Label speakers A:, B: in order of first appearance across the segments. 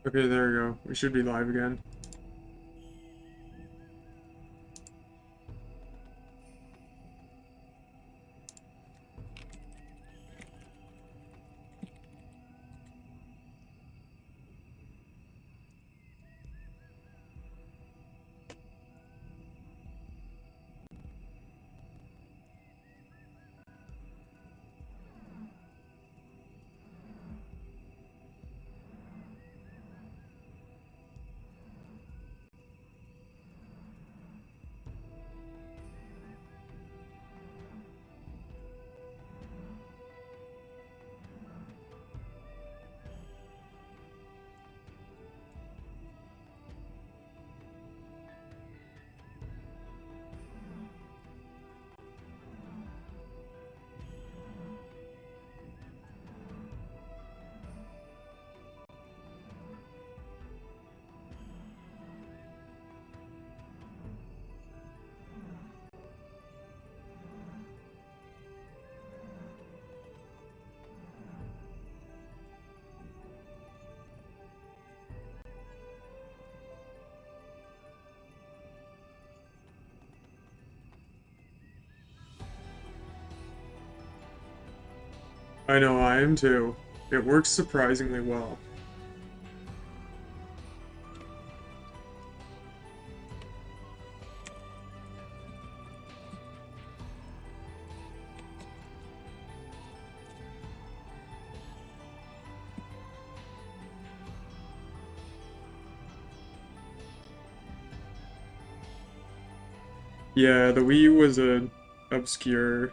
A: Okay, there we go. We should be live again. I know, I am too. It works surprisingly well. Yeah, the Wii U was a obscure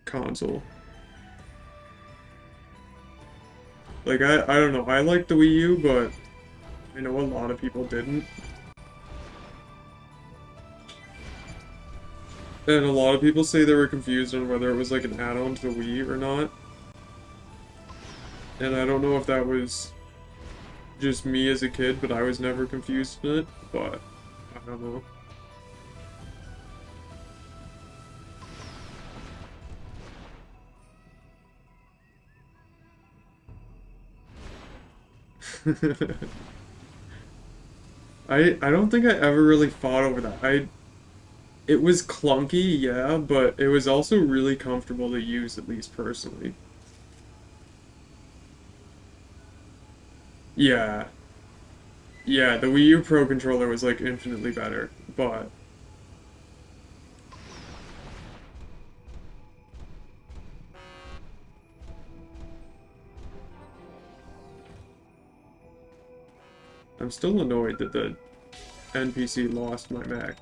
A: console. Like, I don't know, I like the Wii U, but I know a lot of people didn't. And a lot of people say they were confused on whether it was like an add-on to the Wii or not. And I don't know if that was just me as a kid, but I was never confused in it, but I don't know. I don't think I ever really fought over that. It was clunky, yeah, but it was also really comfortable to use, at least personally. Yeah. Yeah, the Wii U Pro controller was like infinitely better, but I'm still annoyed that the NPC lost my mech.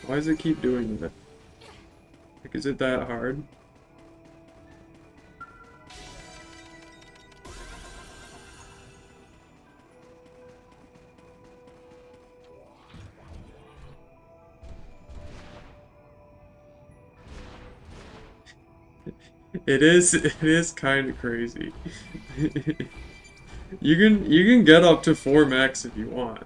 A: Why does it keep doing that? Like, is it that hard? It is kind of crazy. You can get up to 4 mechs if you want.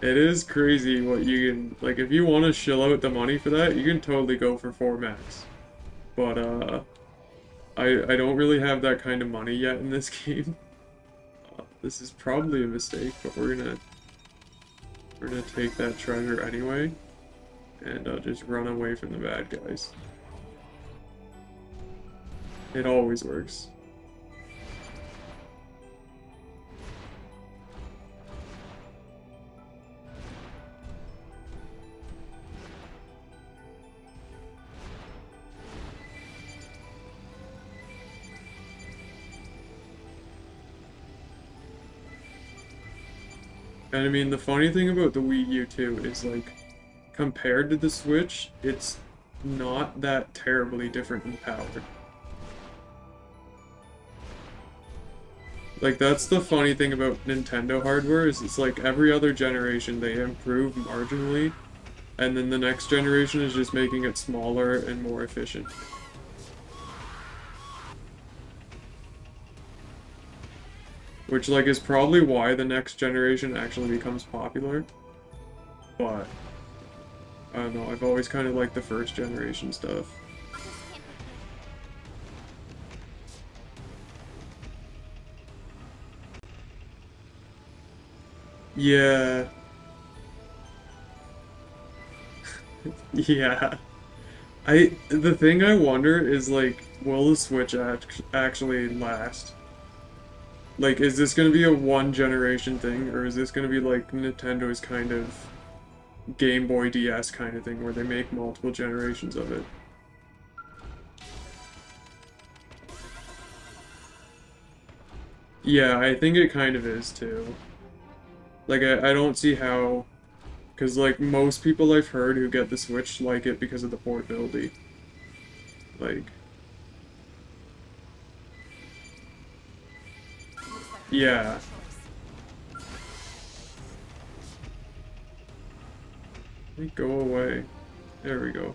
A: It is crazy what you can, like, if you want to shill out the money for that, you can totally go for 4 mechs. But I don't really have that kind of money yet in this game. This is probably a mistake, but we're gonna take that treasure anyway, and just run away from the bad guys. It always works. And I mean, the funny thing about the Wii U too is like, compared to the Switch, it's not that terribly different in power. Like, that's the funny thing about Nintendo hardware is it's like every other generation they improve marginally, and then the next generation is just making it smaller and more efficient. Which, like, is probably why the next generation actually becomes popular. But, I don't know, I've always kind of liked the first generation stuff. Yeah. Yeah. The thing I wonder is like, will the Switch actually last? Like, is this gonna be a one generation thing, or is this gonna be like Nintendo's kind of Game Boy DS kind of thing where they make multiple generations of it? Yeah, I think it kind of is too. Like, I don't see how, because like most people I've heard who get the Switch like it because of the portability. Like, yeah. Like, go away. There we go.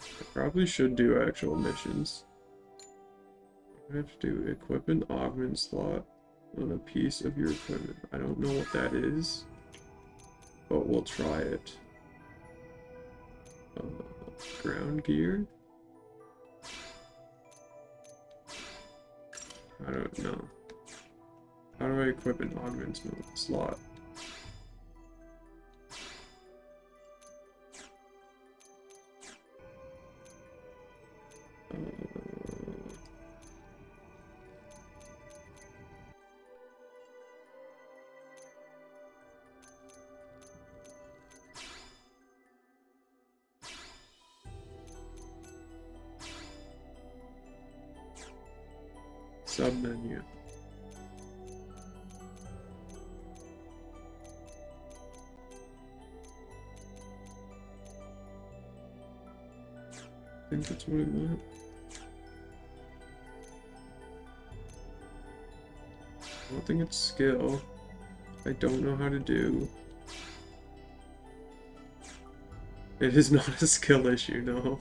A: I probably should do actual missions. I have to do equipment augment slot on a piece of your equipment. I don't know what that is, but we'll try it. Uh, ground gear? I don't know. How do I equip an augment slot? Submenu. I think that's what it meant. I don't think it's skill. I don't know how to do. It is not a skill issue, no.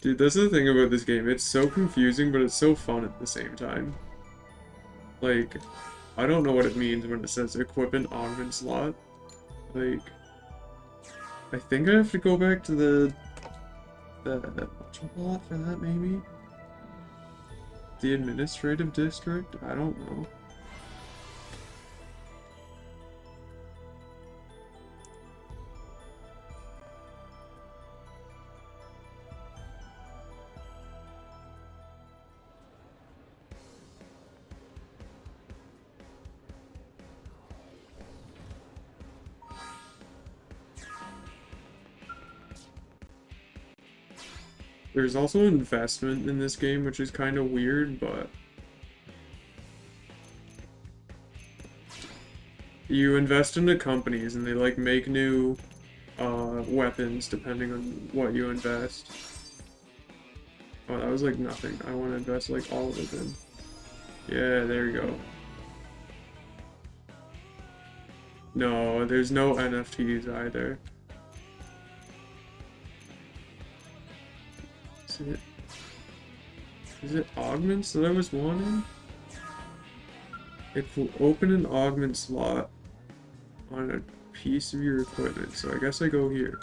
A: Dude, that's the thing about this game. It's so confusing, but it's so fun at the same time. Like, I don't know what it means when it says equipment augment slot. Like, I think I have to go back to the whatchamacallit for that, maybe? The administrative district? I don't know. There's also investment in this game, which is kind of weird, but you invest into companies and they like make new weapons depending on what you invest. Oh, that was like nothing. I want to invest like all of it in. Yeah, there you go. No, there's no NFTs either. Is it augments that I was wanting? It will open an augment slot on a piece of your equipment, so I guess I go here.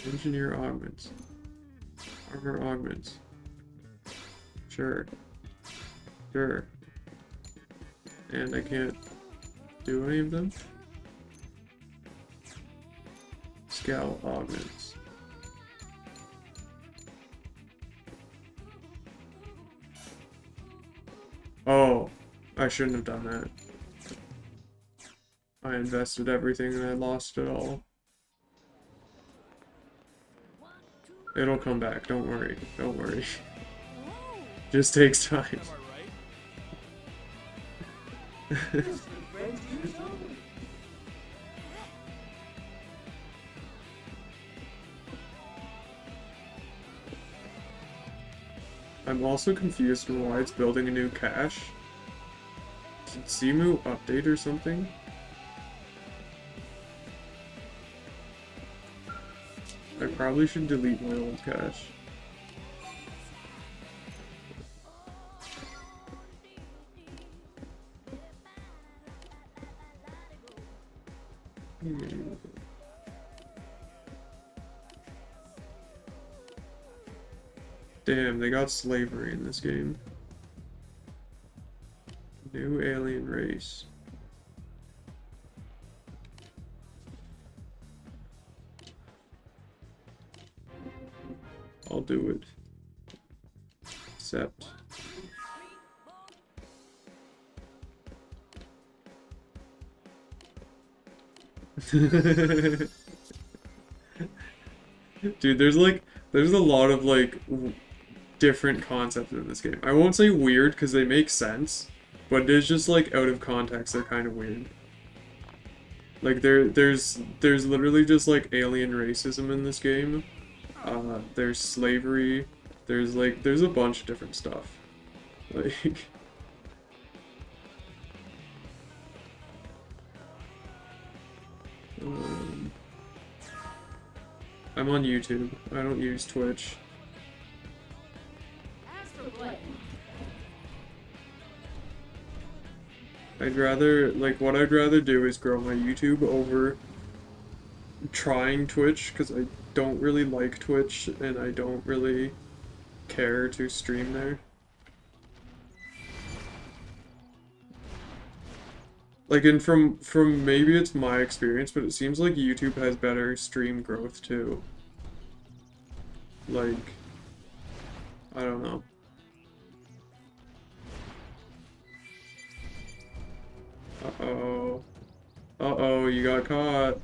A: Engineer augments. Armor augments. Sure. Sure. And I can't do any of them? Scout augments. Oh, I shouldn't have done that. I invested everything and I lost it all. It'll come back, don't worry. Don't worry. Just takes time. I'm also confused on why it's building a new cache. Did Simu update or something? I probably should delete my old cache. Damn, they got slavery in this game. New alien race. I'll do it. Accept. Dude, there's a lot of like different concepts in this game. I won't say weird because they make sense, but it is just like out of context, they're kind of weird. Like there's literally just like alien racism in this game. There's slavery. There's a bunch of different stuff. Like I'm on YouTube. I don't use Twitch. I'd rather, like, what I'd rather do is grow my YouTube over trying Twitch, because I don't really like Twitch, and I don't really care to stream there. Like, and from maybe it's my experience, but it seems like YouTube has better stream growth, too. Like, I don't know. Uh-oh. Uh-oh, you got caught.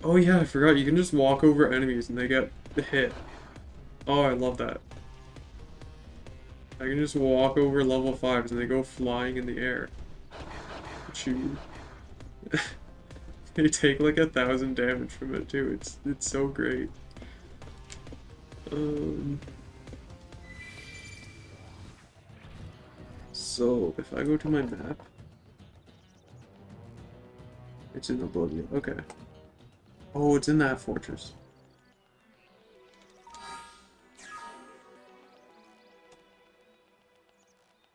A: Oh yeah, I forgot, you can just walk over enemies and they get hit. Oh, I love that. I can just walk over level 5s and they go flying in the air. Chew. They take like 1,000 damage from it too. It's so great. So if I go to my map, it's in Oblivion. Okay. Oh, it's in that fortress.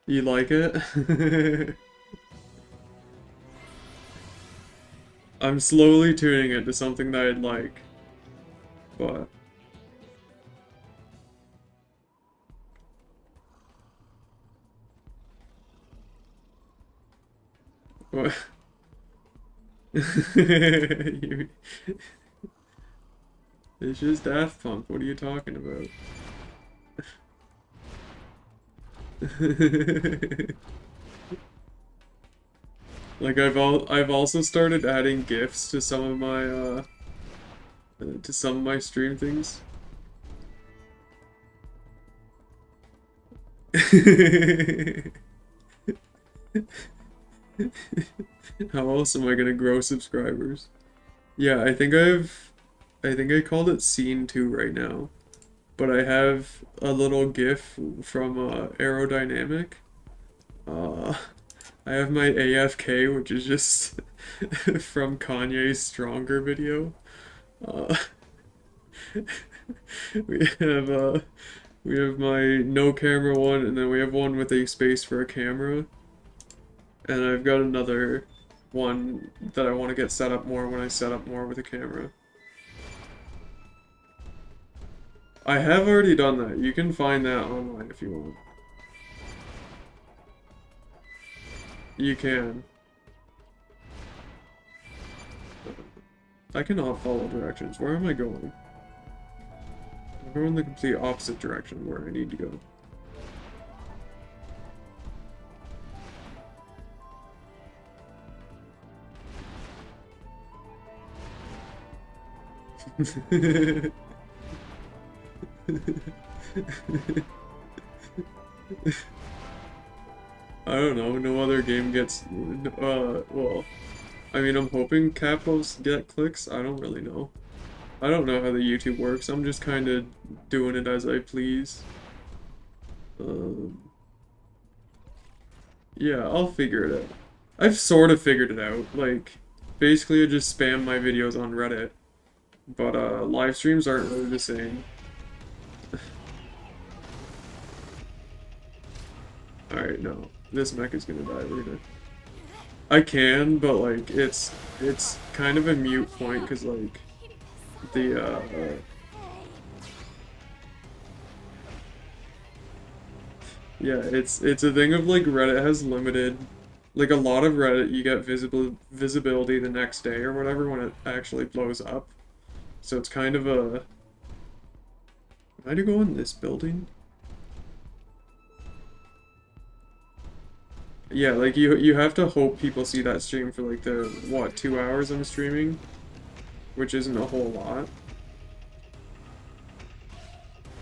A: You like it? I'm slowly tuning it to something that I'd like, but what? It's just Daft Punk. What are you talking about? Like I've also started adding GIFs to some of my stream things. How else am I gonna grow subscribers? Yeah, I think I called it Scene 2 right now. But I have a little GIF from Aerodynamic. I have my AFK, which is just from Kanye's Stronger video. We have my no camera one, and then we have one with a space for a camera. And I've got another one that I want to get set up more when I set up more with a camera. I have already done that. You can find that online if you want. You can. I cannot follow directions. Where am I going? I'm going the complete opposite direction where I need to go. I don't know, no other game gets, well, I mean, I'm hoping capos get clicks, I don't really know. I don't know how the YouTube works, I'm just kind of doing it as I please. Yeah, I'll figure it out. I've sort of figured it out, like, basically I just spam my videos on Reddit, but, live streams aren't really the same. Alright, no. This mech is gonna die, we're gonna... I can, but like, it's kind of a mute point, because like, the yeah, it's a thing of like Reddit has limited, like a lot of Reddit you get visibility the next day or whatever when it actually blows up. So it's kind of a, am I to go in this building? Yeah, like you have to hope people see that stream for like the what, 2 hours I'm streaming, which isn't a whole lot.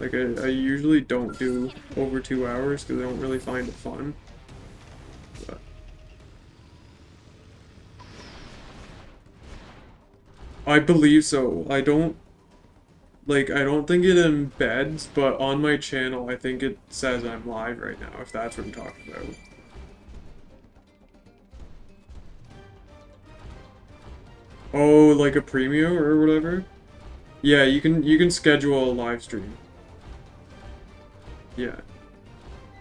A: Like I usually don't do over 2 hours because I don't really find it fun. But I believe so. I don't think it embeds, but on my channel I think it says I'm live right now, if that's what I'm talking about. Oh, like a premium or whatever? Yeah, you can schedule a live stream. Yeah.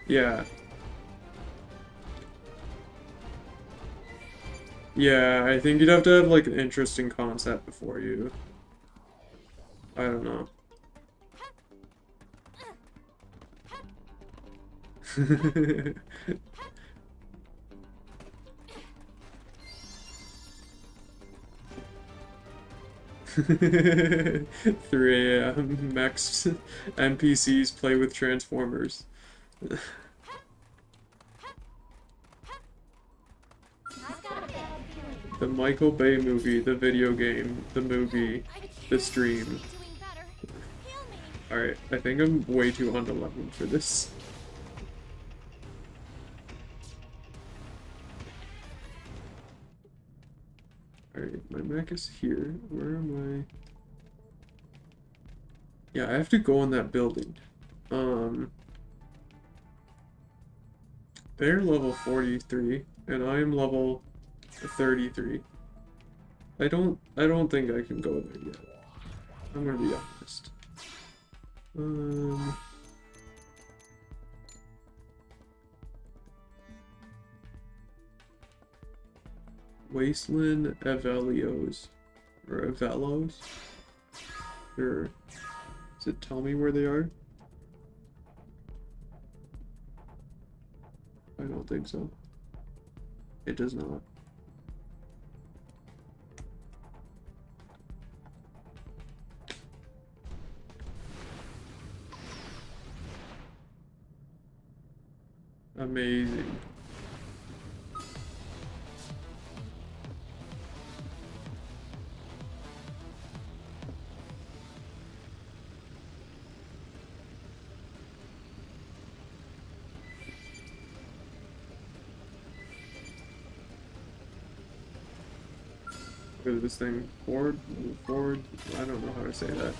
A: Yeah. Yeah, I think you'd have to have like an interesting concept before you. I don't know. Three a.m. Max NPCs play with Transformers. The Michael Bay movie, the video game, the movie, the stream. Alright, I think I'm way too underleveled for this. Alright, my mech is here. Where am I? Yeah, I have to go in that building. They're level 43, and I am level 33. I don't think I can go there yet. I'm gonna be honest. Wasteland Evelios. Or Evelos? Or does it tell me where they are? I don't think so. It does not. Amazing. Look at this thing. Forward, move forward. I don't know how to say that.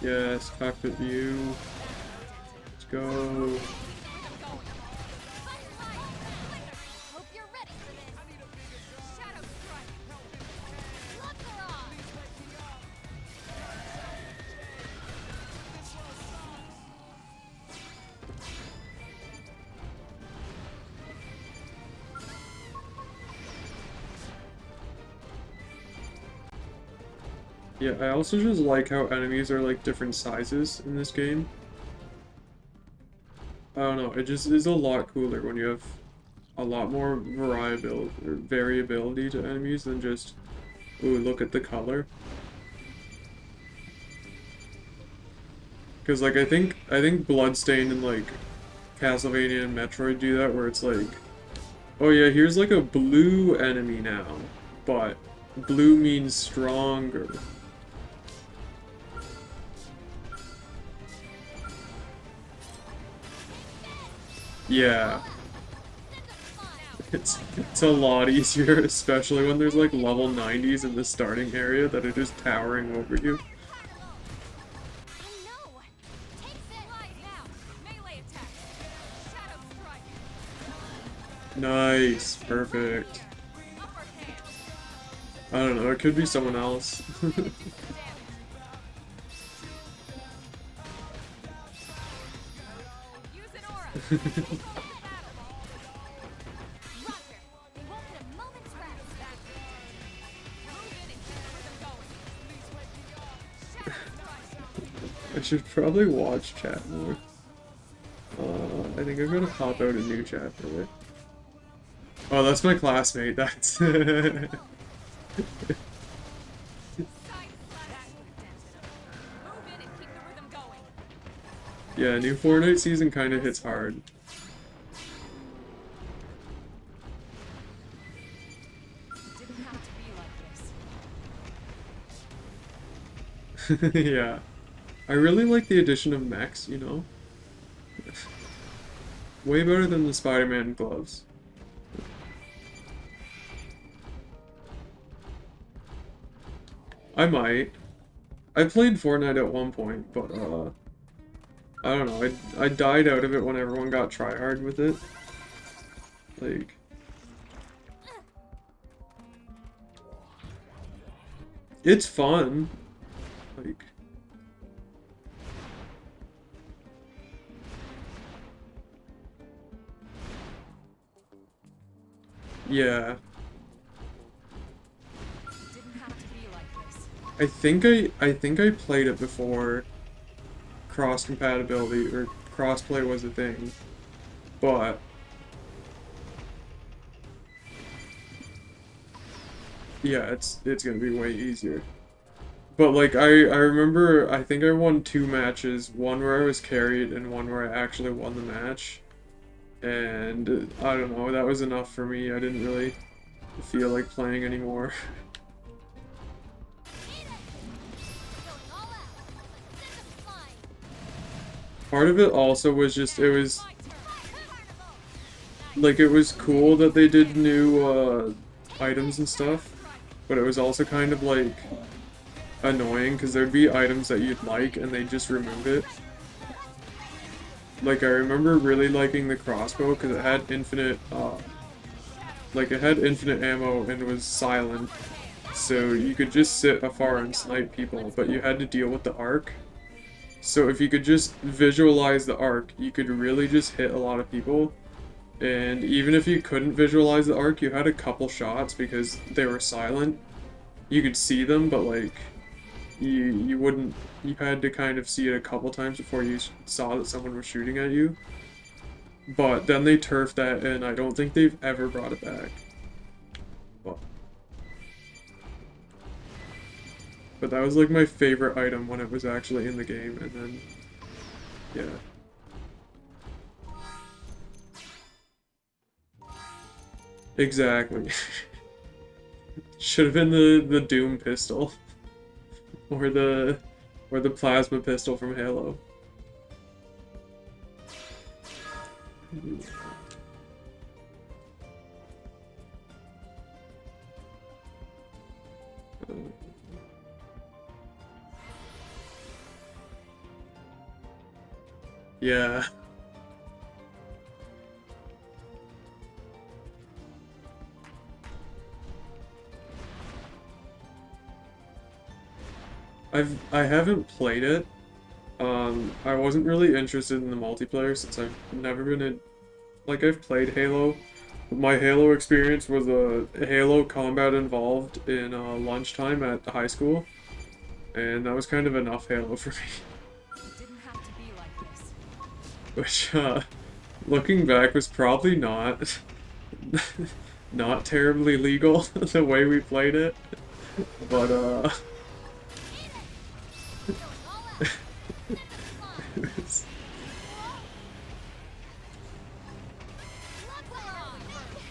A: Yes, cockpit view. Let's go. Yeah, I also just like how enemies are like different sizes in this game. I don't know, it just is a lot cooler when you have a lot more variability to enemies than just, ooh, look at the color. Because like I think Bloodstained and like Castlevania and Metroid do that, where it's like, oh yeah, here's like a blue enemy now, but blue means stronger. Yeah. It's a lot easier, especially when there's like level 90s in the starting area that are just towering over you. Nice. Perfect. I don't know, it could be someone else. I should probably watch chat more. I think I'm gonna pop out a new chat for it. Oh, that's my classmate, that's... Yeah, new Fortnite season kinda hits hard. Yeah. I really like the addition of mechs, you know? Way better than the Spider-Man gloves. I might. I played Fortnite at one point, but I don't know, I died out of it when everyone got tryhard with it. Like... It's fun. Like... Yeah. I think I played it before cross compatibility or crossplay was a thing, but yeah, it's gonna be way easier. But like I remember I think I won 2 matches, one where I was carried and one where I actually won the match. And I don't know, that was enough for me. I didn't really feel like playing anymore. Part of it also was just, it was, like, it was cool that they did new, items and stuff, but it was also kind of, like, annoying, because there'd be items that you'd like, and they'd just remove it. Like, I remember really liking the crossbow, because it had infinite, like, it had infinite ammo and was silent, so you could just sit afar and snipe people, but you had to deal with the arc. So if you could just visualize the arc, you could really just hit a lot of people. And even if you couldn't visualize the arc, you had a couple shots because they were silent. You could see them, but like, you wouldn't, you had to kind of see it a couple times before you saw that someone was shooting at you. But then they turfed that, and I don't think they've ever brought it back. But that was like my favorite item when it was actually in the game, and then, yeah. Exactly. Should have been the Doom pistol. Or the plasma pistol from Halo. Yeah. I haven't played it. I wasn't really interested in the multiplayer since I've never been in, like, I've played Halo. My Halo experience was a Halo combat involved in lunchtime at the high school, and that was kind of enough Halo for me. Which, looking back, was probably not not terribly legal the way we played it, but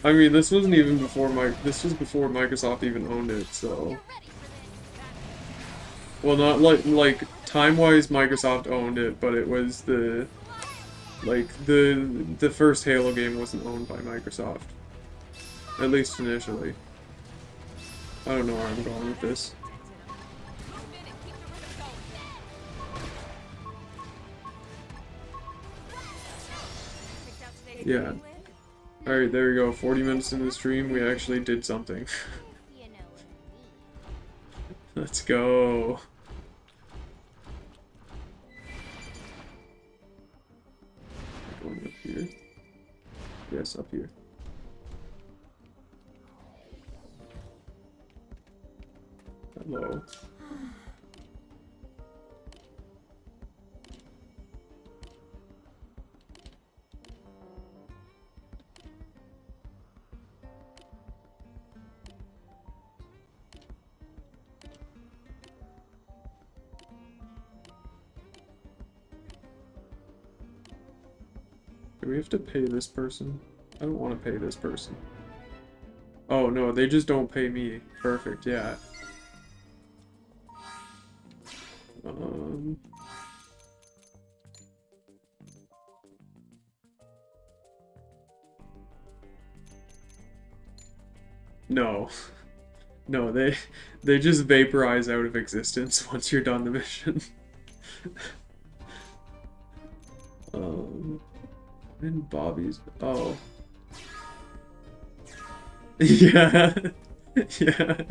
A: I mean, this wasn't even before this was before Microsoft even owned it, so. Well, not like time-wise Microsoft owned it, but it was the first Halo game wasn't owned by Microsoft. At least initially. I don't know where I'm going with this. Yeah. Alright, there we go. 40 minutes into the stream, we actually did something. Let's go. Going up here. Yes, up here. Hello. Do we have to pay this person? I don't want to pay this person. Oh no, they just don't pay me. Perfect, yeah. No. No, they just vaporize out of existence once you're done the mission. And Bobby's. Oh. Yeah. Yeah.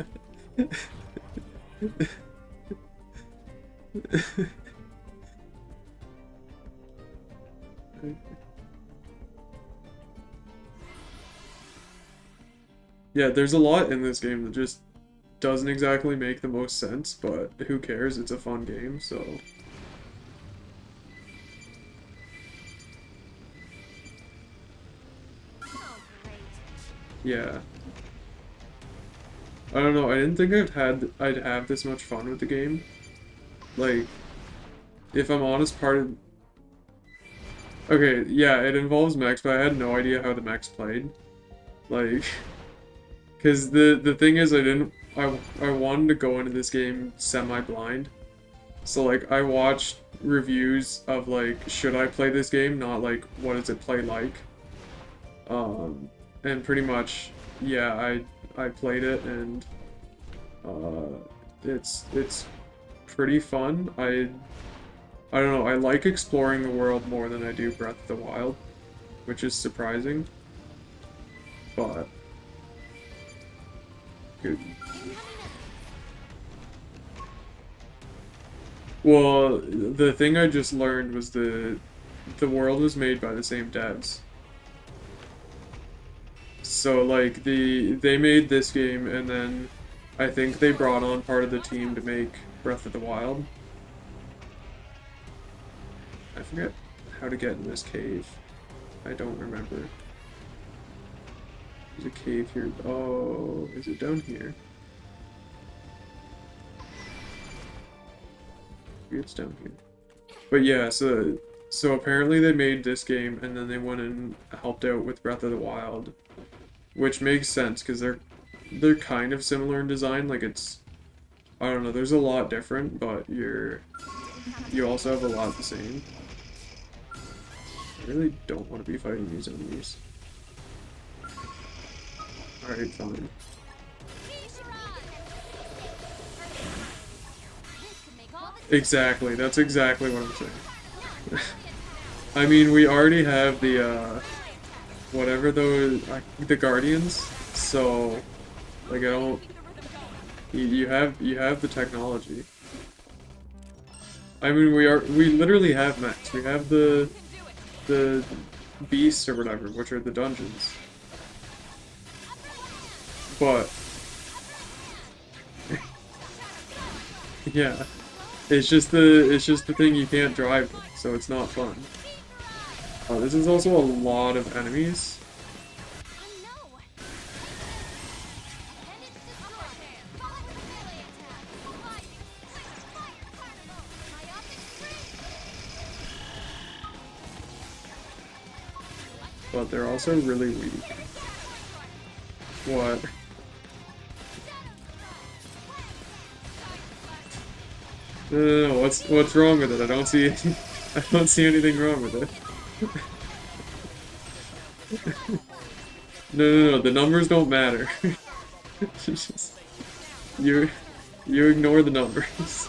A: Yeah, there's a lot in this game that just doesn't exactly make the most sense, but who cares? It's a fun game, so. Yeah. I don't know, I didn't think I'd have this much fun with the game. Like, if I'm honest, part of... Okay, yeah, it involves mechs, but I had no idea how the mechs played. Like, because the thing is, I wanted to go into this game semi-blind. So, like, I watched reviews of, like, should I play this game, not, like, what does it play like? And pretty much, yeah, I played it, and, it's pretty fun. I don't know, I like exploring the world more than I do Breath of the Wild, which is surprising, but good. Well, the thing I just learned was the world was made by the same devs. So, like, they made this game, and then I think they brought on part of the team to make Breath of the Wild. I forget how to get in this cave. I don't remember. There's a cave here. Oh, is it down here? Maybe it's down here. But yeah, so apparently they made this game, and then they went and helped out with Breath of the Wild. Which makes sense, because they're kind of similar in design, like it's... I don't know, there's a lot different, but you also have a lot the same. I really don't want to be fighting these enemies. Alright, fine. Exactly, that's exactly what I'm saying. I mean, we already have the, whatever those, the Guardians, so, like, I don't... You have the technology. I mean, we literally have mechs. We have the beasts or whatever, which are the dungeons. But yeah, it's just the thing you can't drive with, so it's not fun. This is also a lot of enemies. But they're also really weak. What? No, what's wrong with it? I don't see anything wrong with it. No, the numbers don't matter. You ignore the numbers.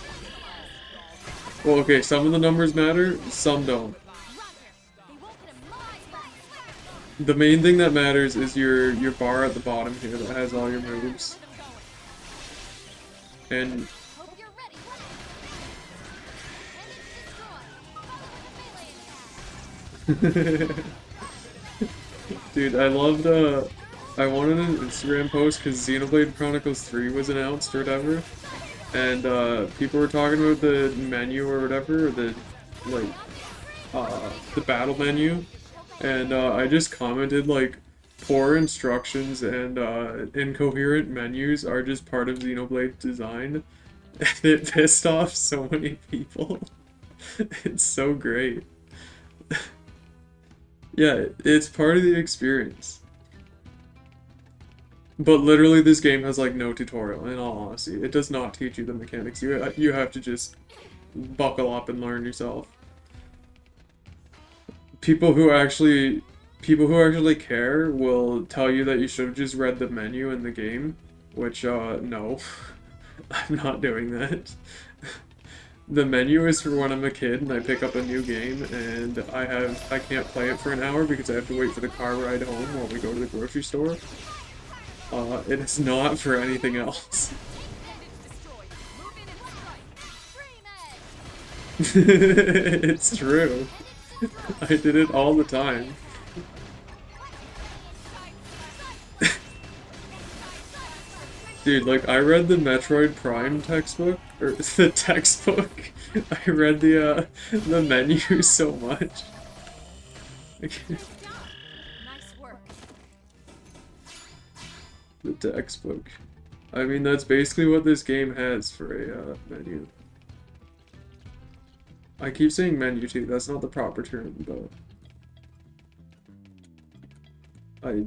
A: Well, okay, some of the numbers matter, some don't. The main thing that matters is your bar at the bottom here that has all your moves. And dude, I loved I wanted an Instagram post because Xenoblade Chronicles 3 was announced or whatever. And people were talking about the menu or whatever, or like the battle menu. And I just commented like poor instructions and incoherent menus are just part of Xenoblade's design. And it pissed off so many people. It's so great. Yeah, it's part of the experience. But literally this game has like no tutorial, in all honesty. It does not teach you the mechanics. You have to just buckle up and learn yourself. People who actually care will tell you that you should have just read the menu in the game, which no. I'm not doing that. The menu is for when I'm a kid and I pick up a new game and I can't play it for an hour because I have to wait for the car ride home while we go to the grocery store. It is not for anything else. It's true. I did it all the time. Dude, like, I read the Metroid Prime textbook, or the textbook. I read the menu so much. The textbook. I mean, that's basically what this game has for a menu. I keep saying menu too, that's not the proper term, but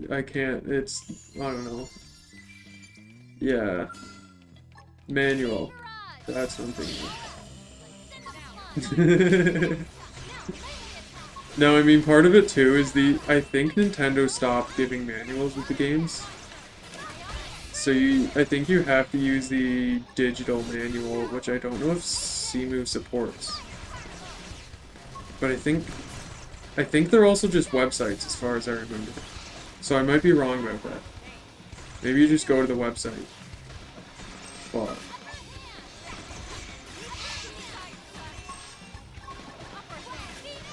A: I can't, it's, I don't know. Yeah. Manual. That's something. No, I mean, part of it too is I think Nintendo stopped giving manuals with the games. So I think you have to use the digital manual, which I don't know if Cemu supports. But I think they're also just websites as far as I remember. So I might be wrong about that. Maybe you just go to the website. But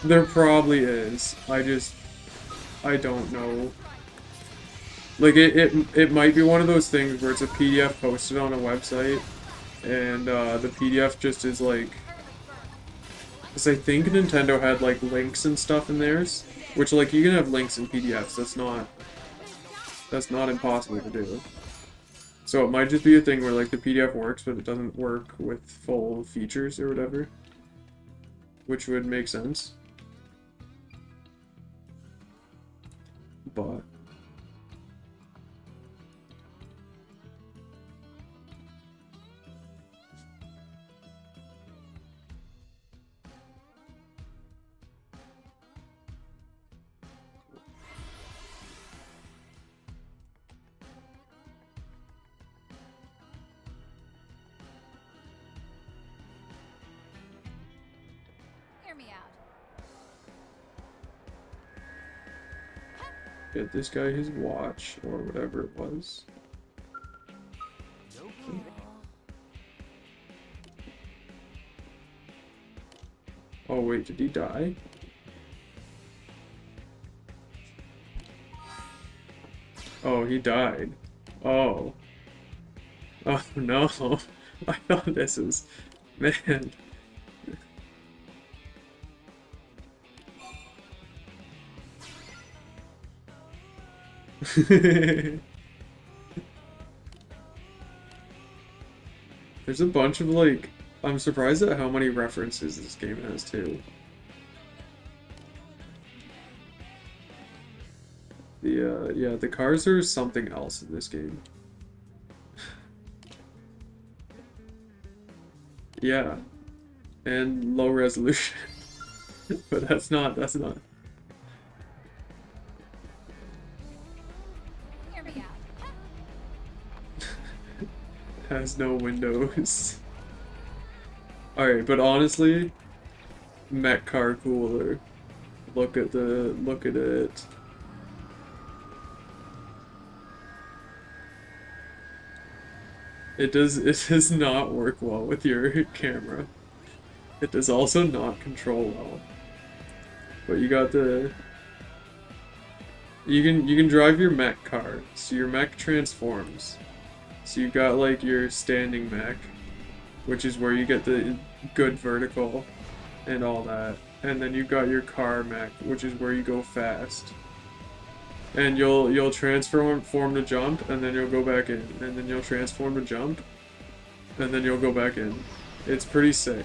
A: there probably is. I don't know. Like it might be one of those things where it's a PDF posted on a website and the PDF just is like, because I think Nintendo had like links and stuff in theirs, which like you can have links in PDFs. That's not impossible to do. So it might just be a thing where like the PDF works, but it doesn't work with full features or whatever, which would make sense. But get this guy his watch, or whatever it was. Oh wait, did he die? Oh, he died. Oh. Oh no. I thought this was... Man. There's a bunch of like, I'm surprised at how many references this game has too. Yeah, the cars are something else in this game. Yeah. And low resolution. But that's not. Has no windows. Alright, but honestly, MECH car cooler. Look at it. It does not work well with your camera. It does also not control well. But you got the you can drive your mech car. So your mech transforms. So you got like your standing mech, which is where you get the good vertical and all that. And then you've got your car mech, which is where you go fast. And you'll transform to jump, and then you'll go back in, and then you'll transform to jump, and then you'll go back in. It's pretty sick.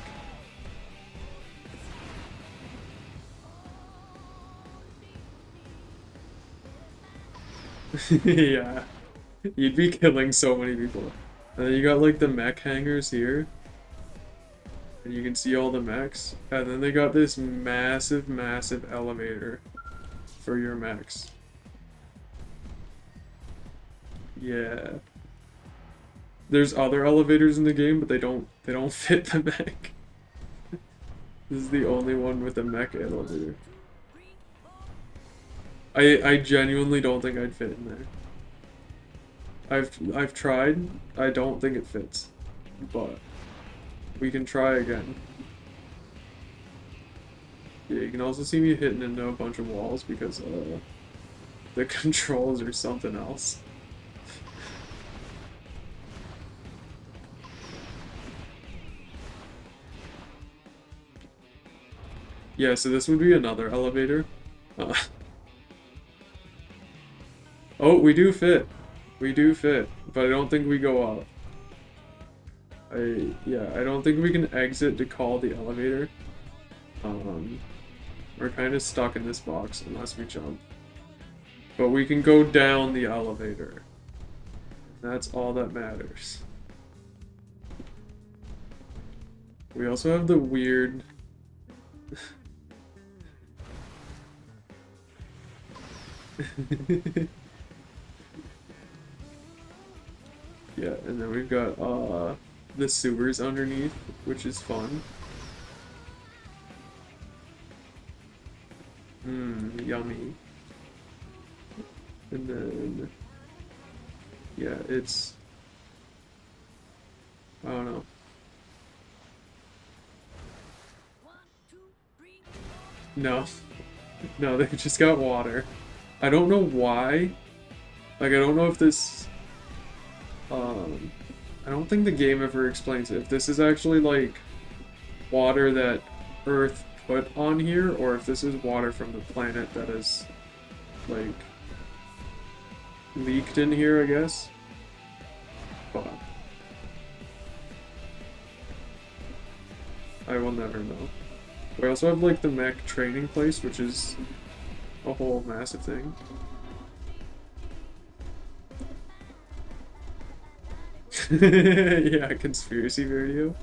A: Yeah, you'd be killing so many people. And then you got like the mech hangars here, and you can see all the mechs. And then they got this massive, massive elevator for your mechs. Yeah. There's other elevators in the game, but they don't fit the mech. This is the only one with a mech elevator. I genuinely don't think I'd fit in there. I've tried. I don't think it fits. But we can try again. Yeah, you can also see me hitting into a bunch of walls because the controls are something else. Yeah, so this would be another elevator. Oh, we do fit. We do fit, but I don't think we go up. I don't think we can exit to call the elevator. We're kind of stuck in this box unless we jump. But we can go down the elevator. That's all that matters. We also have the weird... Yeah, and then we've got the sewers underneath, which is fun. Yummy. And then yeah, it's I don't know. No. No, they've just got water. I don't know why. Like, I don't know if this... I don't think the game ever explains it. If this is actually, like, water that Earth put on here, or if this is water from the planet that is, like, leaked in here, I guess. But I will never know. We also have, like, the mech training place, which is a whole massive thing. Yeah, conspiracy video.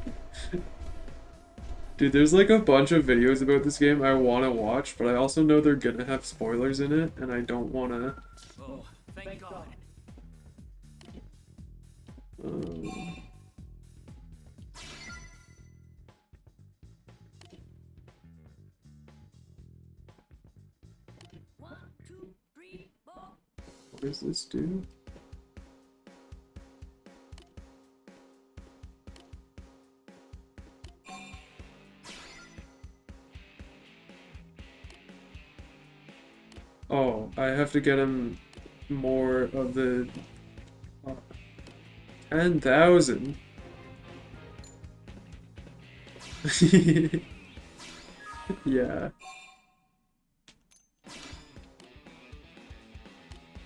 A: Dude, there's like a bunch of videos about this game I want to watch, but I also know they're gonna have spoilers in it, and I don't want to...
B: Oh, thank God.
A: What does this do? Oh, I have to get him more of the 10,000. Yeah.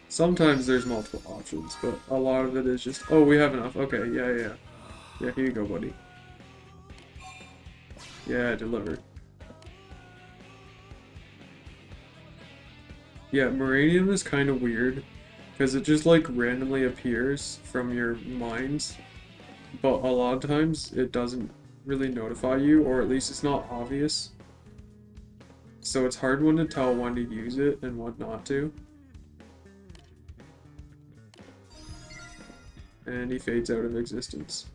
A: Sometimes there's multiple options, but a lot of it is just, oh, we have enough. Okay, yeah. Yeah, here you go, buddy. Yeah, deliver. Yeah, Moranium is kind of weird, because it just, like, randomly appears from your mines, but a lot of times it doesn't really notify you, or at least it's not obvious. So it's hard when to tell when to use it and when not to. And he fades out of existence.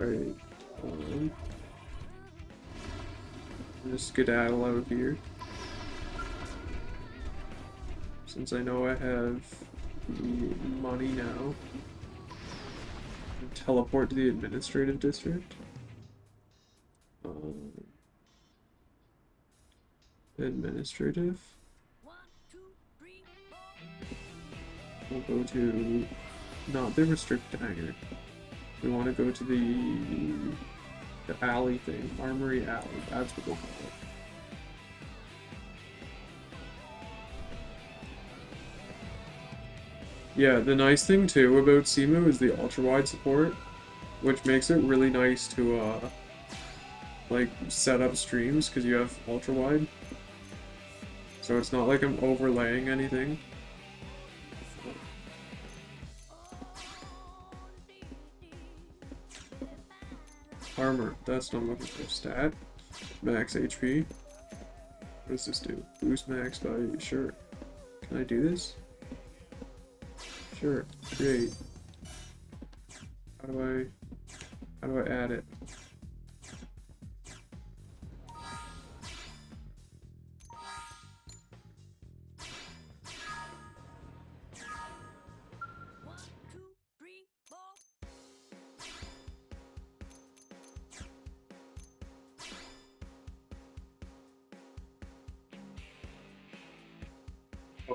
A: Alright, just skedaddle out of here. Since I know I have the money now. teleport to the administrative district. Administrative. We'll go to not the restricted hangar. We want to go to the alley thing, Armory Alley. That's what they call it. Yeah, the nice thing too about Simu is the ultra-wide support, which makes it really nice to like set up streams because you have ultra-wide. So it's not like I'm overlaying anything. Armor, that's what I'm looking for. Stat, max HP. What does this do? Boost max value, sure. Can I do this? Sure, create. How do I add it?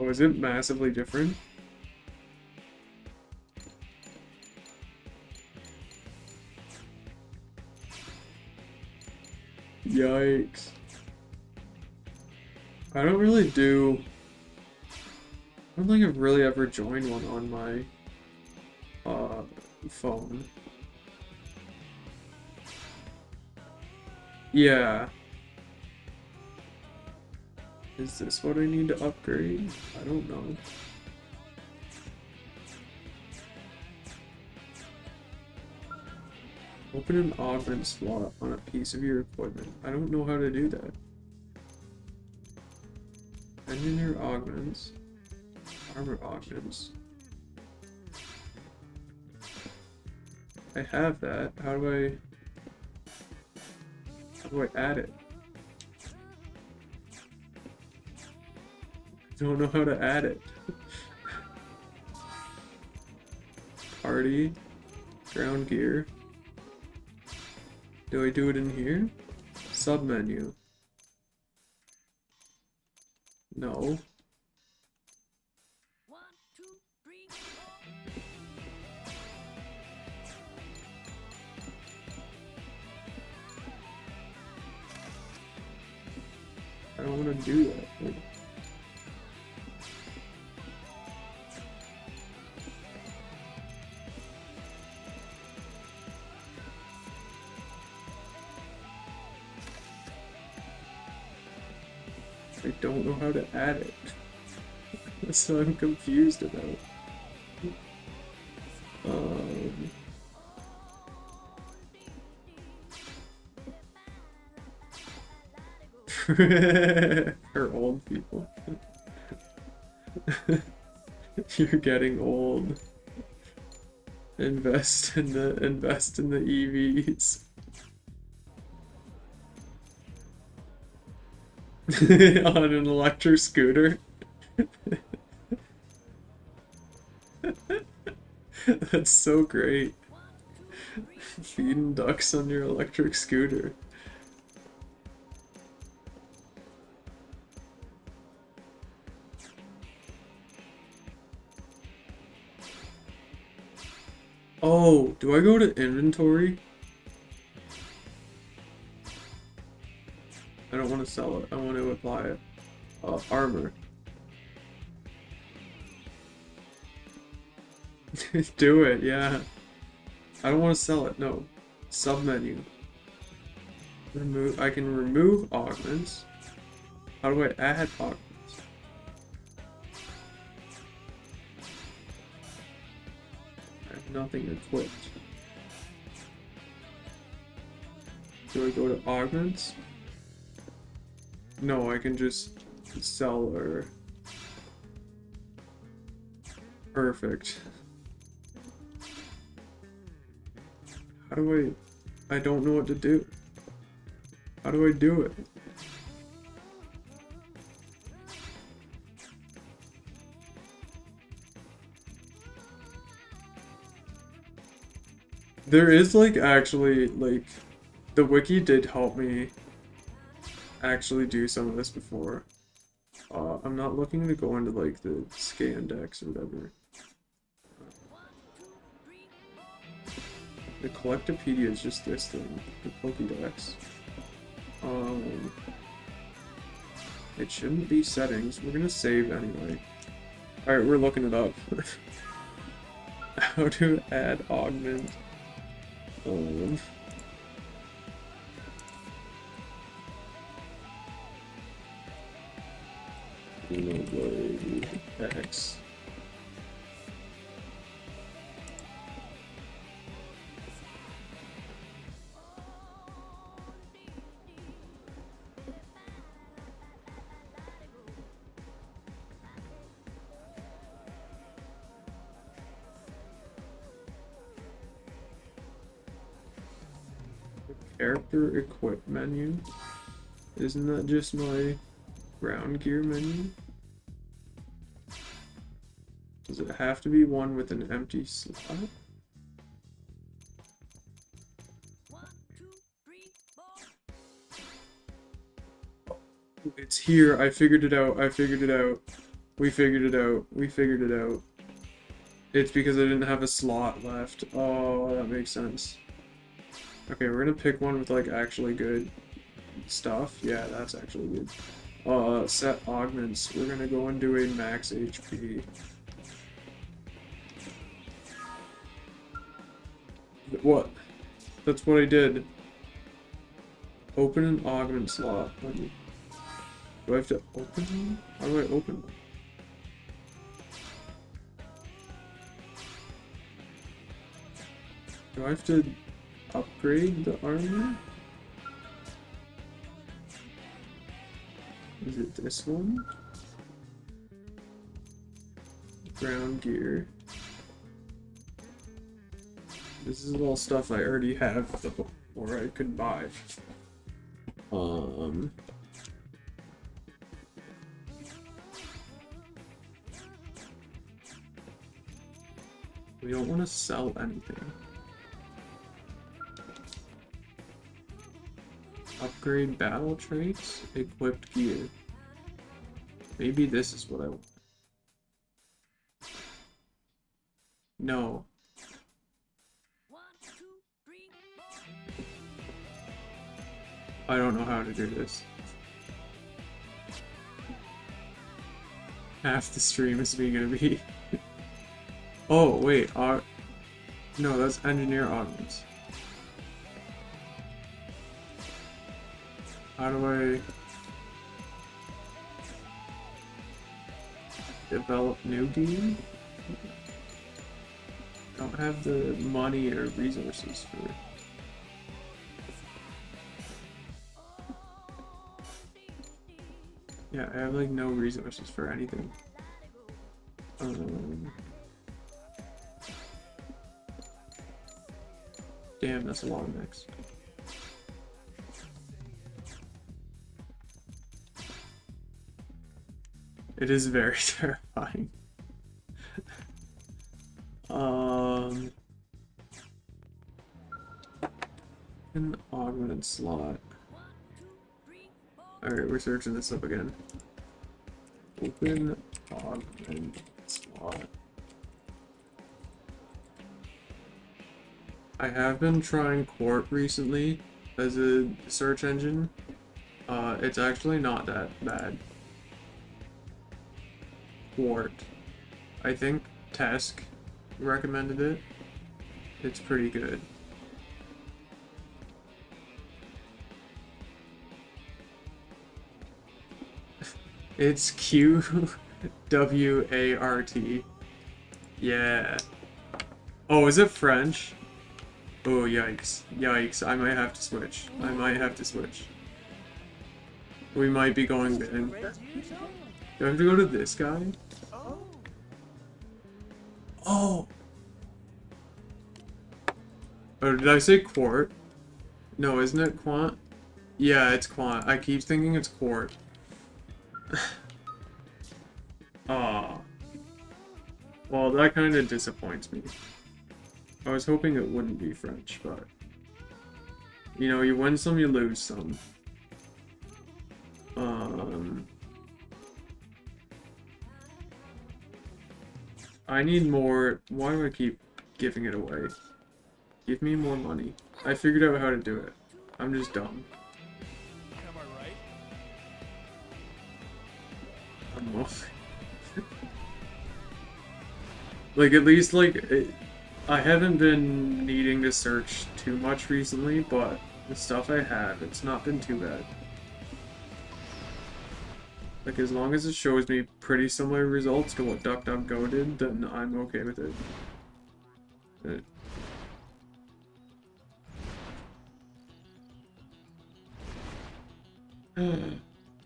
A: Oh, is it massively different? Yikes. I don't think I've really ever joined one on my phone. Yeah. Is this what I need to upgrade? I don't know. Open an augment slot on a piece of your equipment. I don't know how to do that. Engineer augments. Armor augments. I have that. How do I add it? I don't know how to add it. Party. Ground gear. Do I do it in here? Submenu. No. I don't want to do that. I don't know how to add it. That's what I'm confused about. For old people. You're getting old. Invest in the EVs. On an electric scooter. That's so great. Feeding ducks on your electric scooter. Oh, do I go to inventory? I don't want to sell it. I want to apply it. Armor. Do it, yeah. I don't want to sell it, no. Submenu. Remove. I can remove augments. How do I add augments? I have nothing equipped. Do I go to augments? No, I can just sell her. Perfect. How do I don't know what to do. How do I do it? There is like actually like the wiki did help me actually do some of this before. I'm not looking to go into like the scan decks or whatever. The Collectopedia is just this thing, the Pokédex. It shouldn't be settings. We're gonna save anyway. Alright, we're looking it up. How to add augment. Xenoblade X. Character equip menu. Isn't that just my ground gear menu? Does it have to be one with an empty slot? It's here. I figured it out. I figured it out. We figured it out. We figured it out. It's because I didn't have a slot left. Oh, that makes sense. Okay, we're gonna pick one with like actually good stuff. Yeah, that's actually good. Set augments. We're gonna go and do a max HP. What? That's what I did. Open an augment slot. Do I have to open one? How do I open one? Do I have to upgrade the armor? Is it this one? Ground gear. This is all stuff I already have or I could buy. We don't want to sell anything. Upgrade battle traits, equipped gear. Maybe this is what I want. No. I don't know how to do this. Half the stream is gonna be. Oh wait, no, that's engineer augments. How do I develop new game? Don't have the money or resources for. Yeah, I have like no resources for anything. Damn, that's a long mix. It is very terrifying. An augmented slot. Alright, we're searching this up again. Open augmented slot. I have been trying Quart recently as a search engine. It's actually not that bad. Quart. I think Tesk recommended it. It's pretty good. It's QWART. Yeah. Oh, is it French? Oh, yikes. Yikes. I might have to switch. I might have to switch. We might be going in. Do I have to go to this guy? Oh! Oh, did I say Quart? No, isn't it Quant? Yeah, it's Quant. I keep thinking it's Quart. Aw. Well, that kind of disappoints me. I was hoping it wouldn't be French, but you know, you win some, you lose some. I need more. Why do I keep giving it away? Give me more money. I figured out how to do it. I'm just dumb.
B: Am I right?
A: I'm mostly like, at least, like, I haven't been needing to search too much recently, but the stuff I have, it's not been too bad. Like, as long as it shows me pretty similar results to what DuckDuckGo did, then I'm okay with it.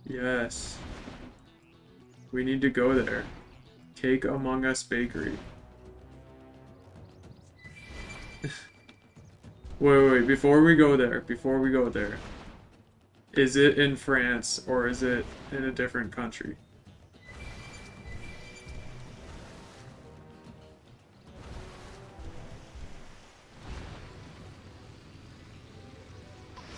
A: Yes. We need to go there. Cake Among Us Bakery. Wait, before we go there, is it in France or is it in a different country?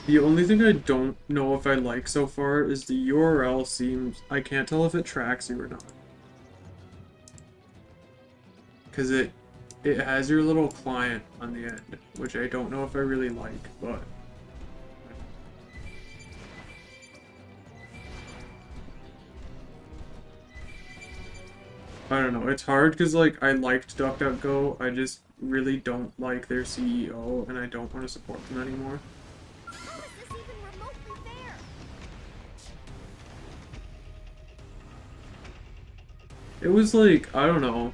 A: The only thing I don't know if I like so far is the URL seems... I can't tell if it tracks you or not. Because it has your little client on the end, which I don't know if I really like, but... I don't know, it's hard because, like, I liked DuckDuckGo, I just really don't like their CEO, and I don't want to support them anymore.
C: How is this even remotely fair?
A: It was like, I don't know.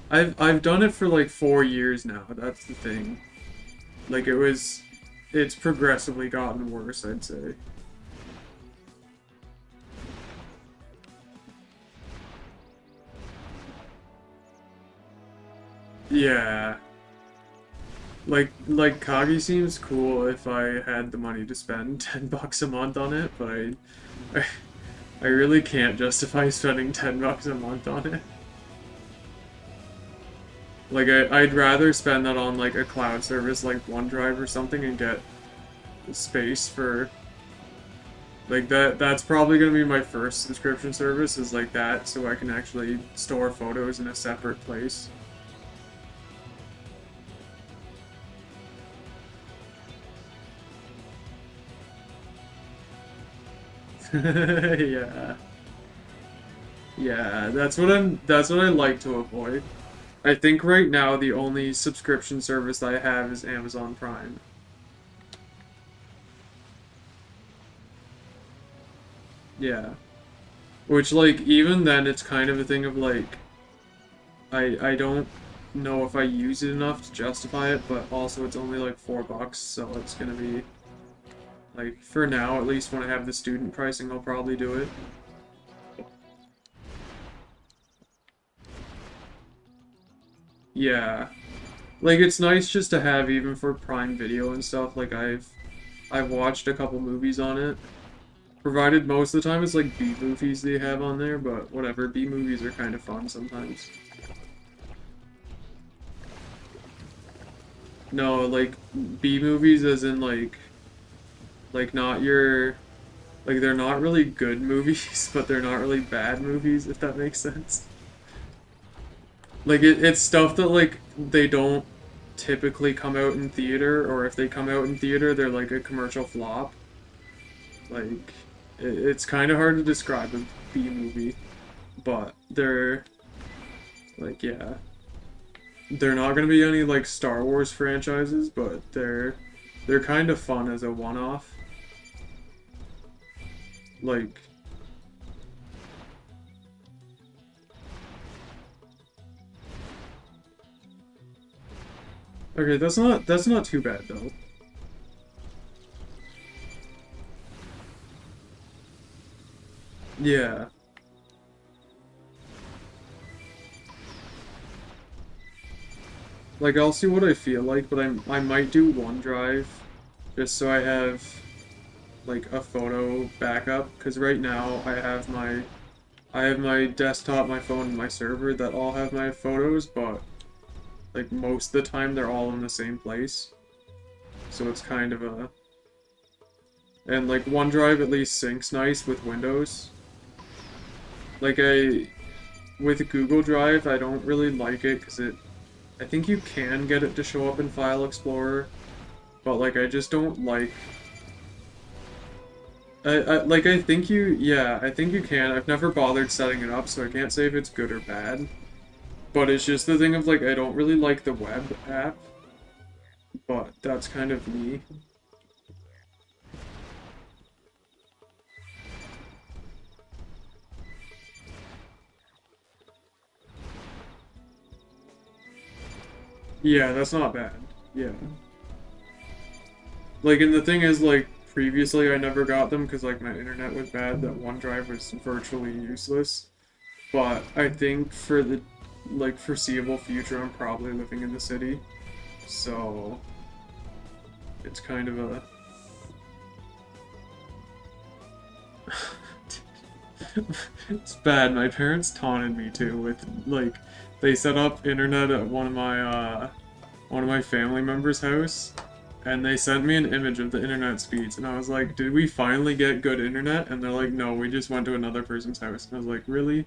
A: I've done it for like 4 years now, that's the thing. Like, it's progressively gotten worse, I'd say. Yeah. Like Kagi seems cool if I had the money to spend $10 a month on it, but I really can't justify spending $10 a month on it. Like, I'd rather spend that on, like, a cloud service like OneDrive or something and get space for... Like, that's probably gonna be my first subscription service, is like that, so I can actually store photos in a separate place. Yeah. Yeah, that's what I like to avoid. I think right now the only subscription service I have is Amazon Prime. Yeah. Which, like, even then it's kind of a thing of like I don't know if I use it enough to justify it, but also it's only like $4, so it's gonna be like, for now, at least when I have the student pricing, I'll probably do it. Yeah. Like, it's nice just to have, even for Prime Video and stuff. Like, I've watched a couple movies on it. Provided most of the time it's like B movies they have on there, but whatever, B movies are kind of fun sometimes. No, like, B movies as in like not your, like, they're not really good movies, but they're not really bad movies, if that makes sense. Like, it's stuff that, like, they don't typically come out in theater, or if they come out in theater, they're like a commercial flop. Like, it's kind of hard to describe a B movie, but they're, like, yeah. They're not gonna be any, like, Star Wars franchises, but they're kind of fun as a one-off. Like... Okay, that's not too bad, though. Yeah. Like, I'll see what I feel like, but I might do OneDrive, just so I have, like, a photo backup, because right now I have my desktop, my phone, and my server that all have my photos, but like most of the time they're all in the same place. So it's kind of a... And like OneDrive at least syncs nice with Windows. Like with Google Drive, I don't really like it because I think you can get it to show up in File Explorer, but like I just don't like... I think I think you can. I've never bothered setting it up, so I can't say if it's good or bad. But it's just the thing of like, I don't really like the web app, but that's kind of me. Yeah, that's not bad. Yeah. Like, and the thing is, like, previously I never got them because, like, my internet was bad, that OneDrive was virtually useless. But I think for the, like, foreseeable future, I'm probably living in the city. So, it's kind of a... It's bad. My parents taunted me, too, with, like... They set up internet at one of my family members' house, and they sent me an image of the internet speeds, and I was like, did we finally get good internet? And they're like, no, we just went to another person's house. And I was like, really?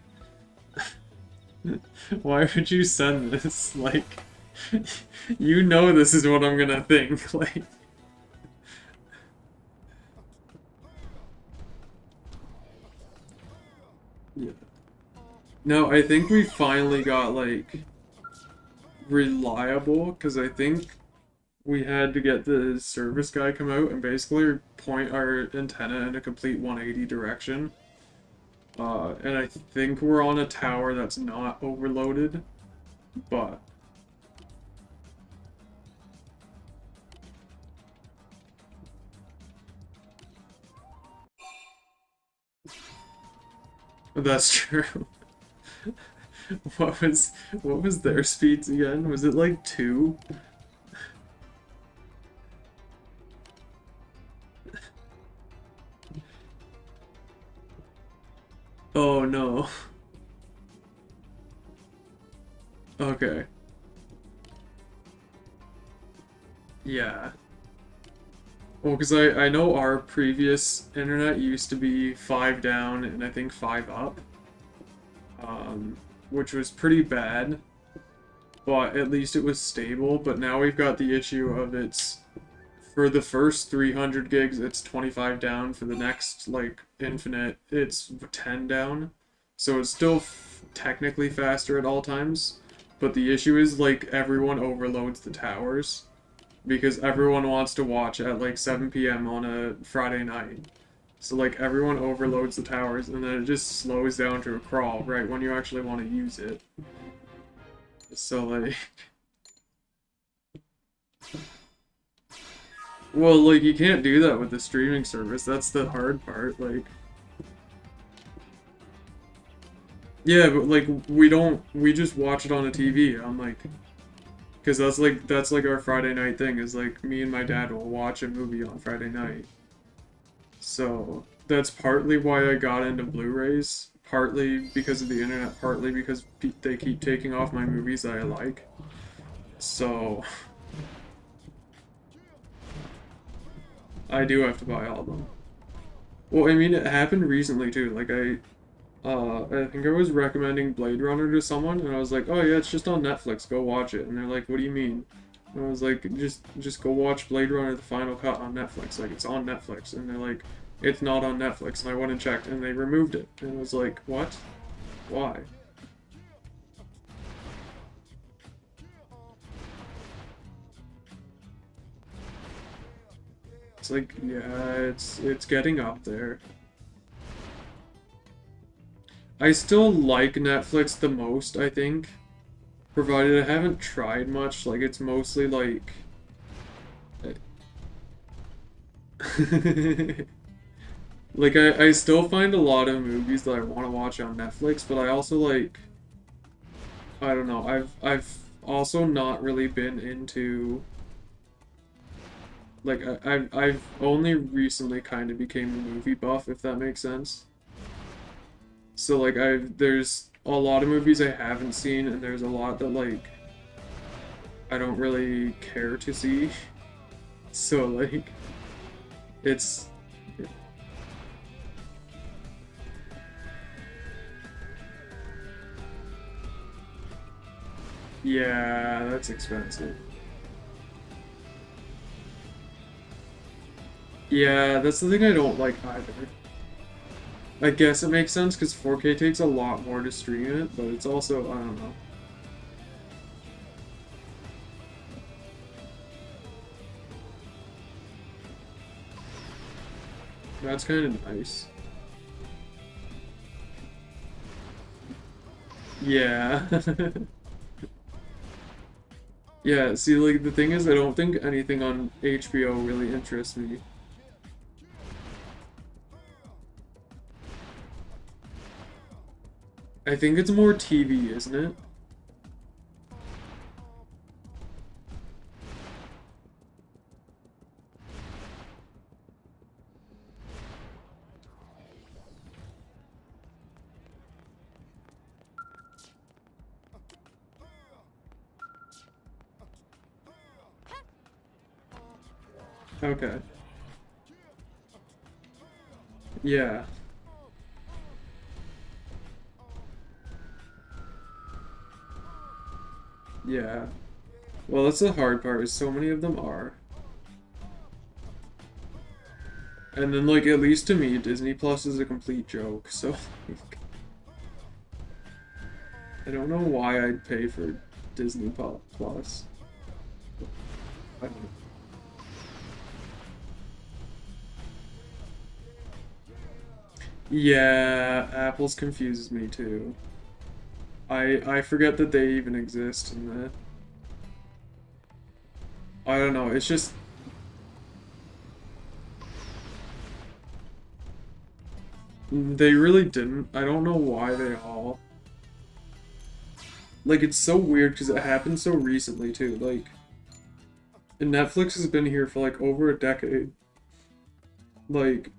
A: Why would you send this? Like, you know this is what I'm gonna think, like... Yeah. No, I think we finally got, like, reliable, because I think we had to get the service guy come out and basically point our antenna in a complete 180 direction. And I think we're on a tower that's not overloaded, but... That's true. What was their speeds again? Was it like 2? Oh no. Okay. Yeah. Well, because I know our previous internet used to be 5 down and I think 5 up. Which was pretty bad, but at least it was stable. But now we've got the issue of for the first 300 gigs, it's 25 down. For the next, like, infinite, it's 10 down. So it's still technically faster at all times, but the issue is, like, everyone overloads the towers because everyone wants to watch at, like, 7 p.m. on a Friday night. So, like, everyone overloads the towers, and then it just slows down to a crawl right when you actually want to use it. So, like... Well, like, you can't do that with the streaming service. That's the hard part, like... Yeah, but, like, we just watch it on a TV. I'm like... Because that's like our Friday night thing, is, like, me and my dad will watch a movie on Friday night. So, that's partly why I got into Blu-rays, partly because of the internet, partly because they keep taking off my movies that I like. So, I do have to buy all of them. Well, I mean, it happened recently too, like I think I was recommending Blade Runner to someone, and I was like, oh yeah, it's just on Netflix, go watch it. And they're like, what do you mean? And I was like, just go watch Blade Runner the Final Cut on Netflix, like, it's on Netflix. And they're like, it's not on Netflix. And I went and checked, and they removed it. And I was like, what? Why? It's like, yeah, it's getting up there. I still like Netflix the most, I think. Provided I haven't tried much, like, it's mostly like... Like, I still find a lot of movies that I want to watch on Netflix, but I also, like... I don't know, I've also not really been into... Like, I've only recently kind of became a movie buff, if that makes sense. So, like, there's a lot of movies I haven't seen, and there's a lot that, like, I don't really care to see. So like, it's yeah, that's expensive. Yeah, that's the thing I don't like either. I guess it makes sense because 4K takes a lot more to stream it, but it's also, I don't know. That's kind of nice. Yeah. Yeah, see, like, the thing is, I don't think anything on HBO really interests me. I think it's more TV, isn't it? Okay. Yeah. Yeah. Well, that's the hard part, is so many of them are. And then, like, at least to me, Disney Plus is a complete joke, so, like, I don't know why I'd pay for Disney Plus. I don't know. Yeah, Apple's confuses me too. I forget that they even exist in the... I don't know, it's just... They really didn't. I don't know why they all... Like, it's so weird because it happened so recently too, like... And Netflix has been here for like over a decade. Like,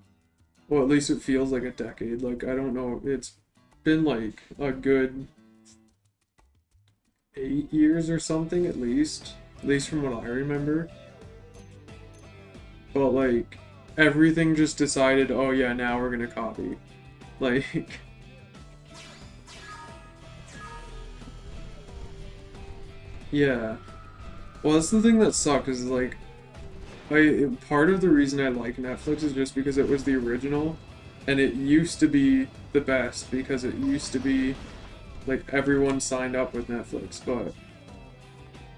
A: well, at least it feels like a decade. Like, I don't know, it's been like a good 8 years or something at least. At least from what I remember. But like, everything just decided, oh yeah, now we're gonna copy. Like... Yeah. Well, that's the thing that sucked, is like, part of the reason I like Netflix is just because it was the original, and it used to be the best because it used to be like everyone signed up with Netflix, but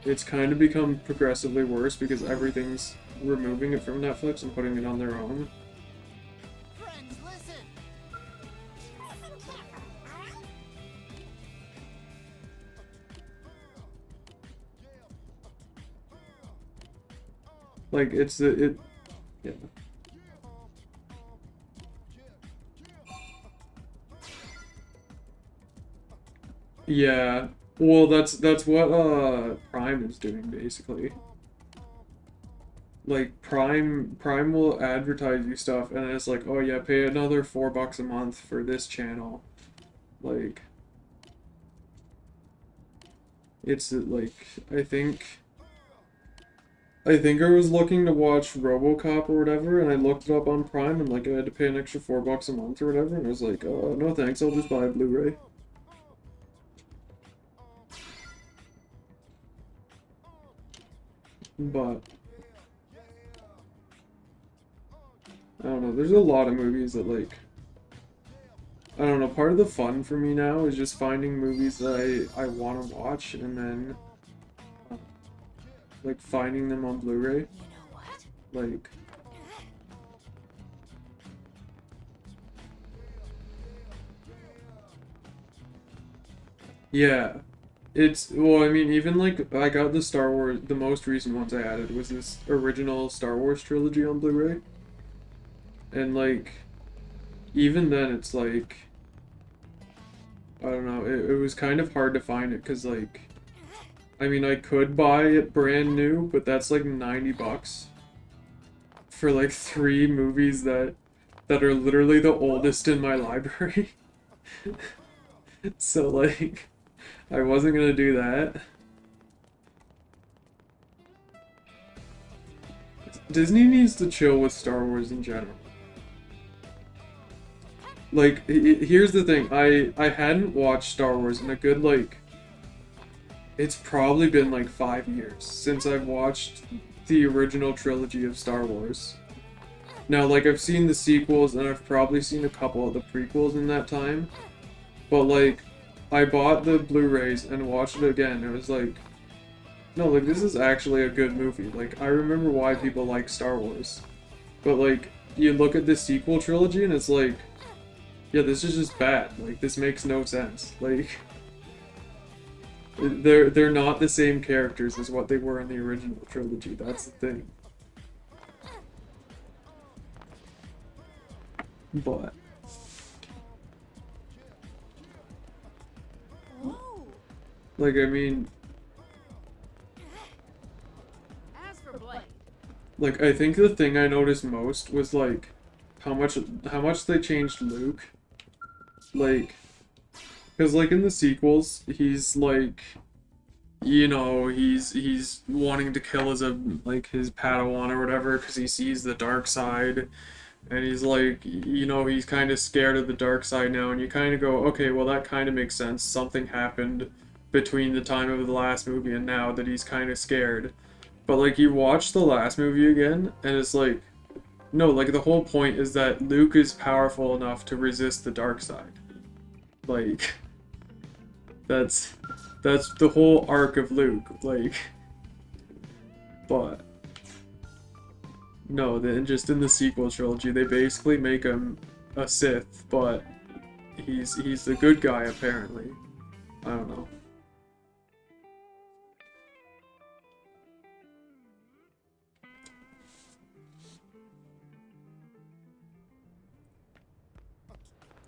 A: it's kind of become progressively worse because everything's removing it from Netflix and putting it on their own.
C: Friends, listen. Listen careful, alright?
A: Like, yeah. Yeah. Well, that's what Prime is doing basically. Like, Prime will advertise you stuff and it's like, oh yeah, pay another $4 a month for this channel. Like, it's like, I think I was looking to watch RoboCop or whatever, and I looked it up on Prime, and like I had to pay an extra $4 a month or whatever, and I was like, no thanks, I'll just buy a Blu-ray. But I don't know, there's a lot of movies that like, I don't know, part of the fun for me now is just finding movies that I want to watch and then like finding them on Blu-ray.
C: You know what?
A: Like, yeah. It's, well, I mean, even like, I got the Star Wars, the most recent ones I added was this original Star Wars trilogy on Blu-ray. And like, even then it's like, I don't know, it was kind of hard to find it because like, I mean, I could buy it brand new, but that's like $90 for like 3 movies that are literally the oldest in my library. So like, I wasn't gonna do that. Disney needs to chill with Star Wars in general. Like, here's the thing. I hadn't watched Star Wars in a good, like... It's probably been, like, 5 years since I've watched the original trilogy of Star Wars. Now, like, I've seen the sequels, and I've probably seen a couple of the prequels in that time. But, like, I bought the Blu-rays and watched it again. It was like... No, like, this is actually a good movie. Like, I remember why people like Star Wars. But, like, you look at the sequel trilogy, and it's like... Yeah, this is just bad. Like, this makes no sense. Like... They're not the same characters as what they were in the original trilogy. That's the thing. But...
C: Whoa.
A: Like, I mean...
C: As for Blade,
A: Like, I think the thing I noticed most was, like, how much they changed Luke. Like, because, like, in the sequels, he's, like, you know, he's wanting to kill his Padawan or whatever, because he sees the dark side, and he's, like, you know, he's kind of scared of the dark side now, and you kind of go, okay, well, that kind of makes sense. Something happened between the time of the last movie and now that he's kind of scared. But, like, you watch the last movie again, and it's like, no, like, the whole point is that Luke is powerful enough to resist the dark side. Like, that's the whole arc of Luke, like, but, no, then just in the sequel trilogy, they basically make him a Sith, but he's the good guy, apparently. I don't know.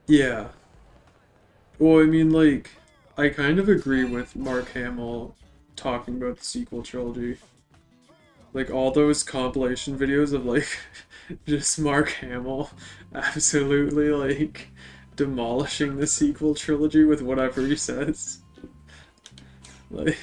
A: Yeah. Well, I mean, like, I kind of agree with Mark Hamill talking about the sequel trilogy. Like, all those compilation videos of, like, just Mark Hamill absolutely, like, demolishing the sequel trilogy with whatever he says. Like...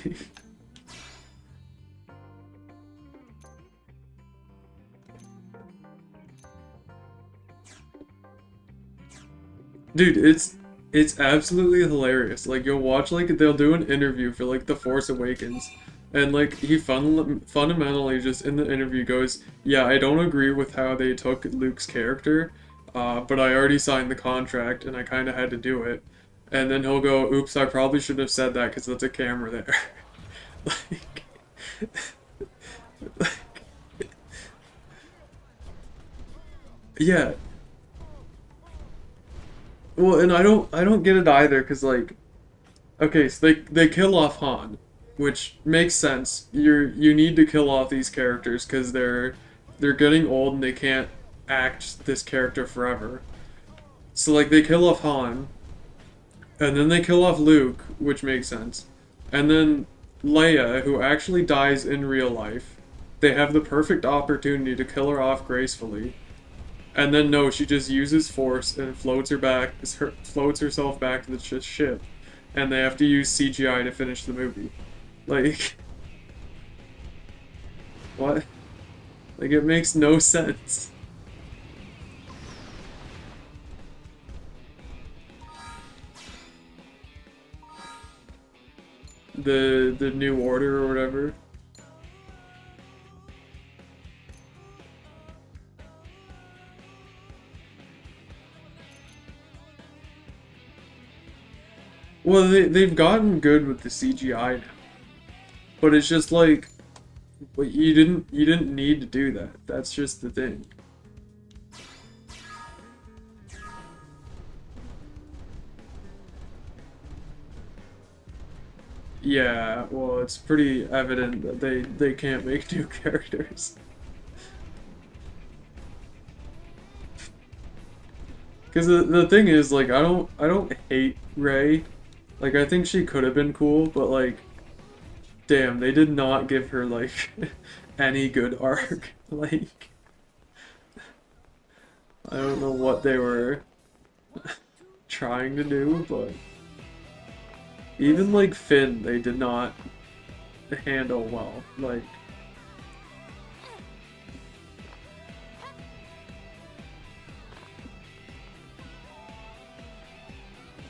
A: Dude, it's absolutely hilarious. Like, you'll watch, like, they'll do an interview for, like, The Force Awakens, and, like, he fundamentally just in the interview goes, yeah, I don't agree with how they took Luke's character, but I already signed the contract, and I kind of had to do it. And then he'll go, oops, I probably should have said that because there's a camera there. Like... Yeah. Well, and I don't get it either, because, like, okay, so they kill off Han, which makes sense. You need to kill off these characters because they're getting old and they can't act this character forever. So, like, they kill off Han, and then they kill off Luke, which makes sense. And then Leia, who actually dies in real life, they have the perfect opportunity to kill her off gracefully. And then no, she just uses force and floats herself back to the ship, and they have to use CGI to finish the movie. Like, what? Like, it makes no sense. The New Order or whatever. Well, they've gotten good with the CGI now, but it's just like, but you didn't need to do that. That's just the thing. Yeah, well, it's pretty evident that they can't make new characters. Because the thing is, like, I don't hate Rey. Like, I think she could have been cool, but, like, damn, they did not give her, like, any good arc. Like, I don't know what they were trying to do, but even, like, Finn, they did not handle well. Like,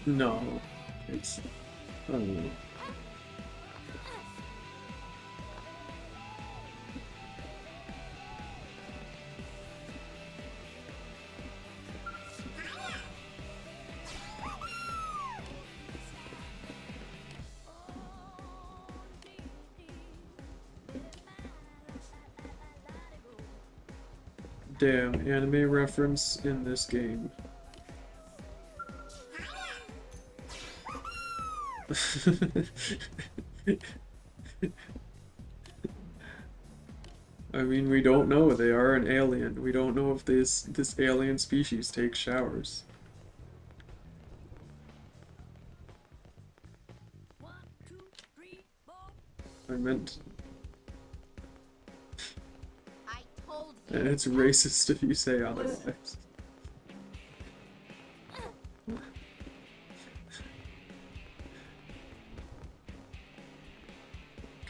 A: No, it's I don't know. Damn, anime reference in this game. I mean, we don't know. They are an alien. We don't know if this alien species takes showers. I meant,
C: I told you.
A: and it's racist if you say otherwise.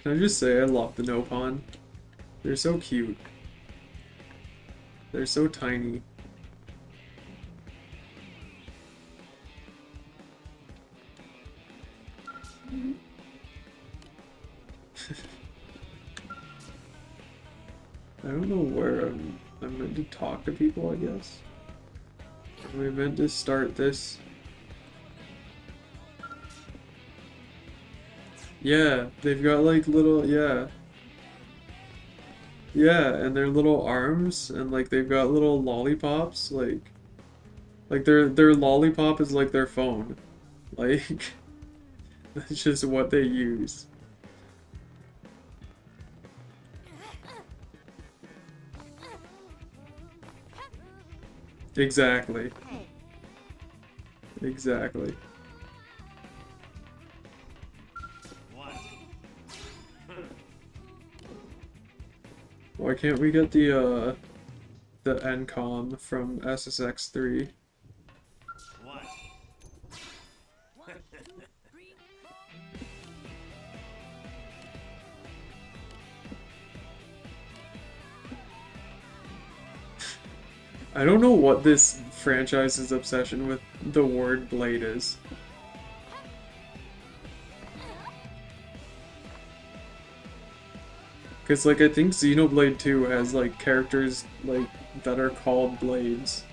A: Can I just say I love the Nopon? They're so cute. They're so tiny. I don't know where I'm meant to talk to people, I guess. Am I meant to start this? Yeah, they've got like little, yeah. Yeah, and their little arms, and like they've got little lollipops, like their lollipop is like their phone. Like, that's just what they use. Exactly.
C: Hey,
A: Exactly. Why can't we get the NCOM from SSX3? I don't know what this franchise's obsession with the word blade is. Because, like, I think Xenoblade 2 has, like, characters, like, that are called blades.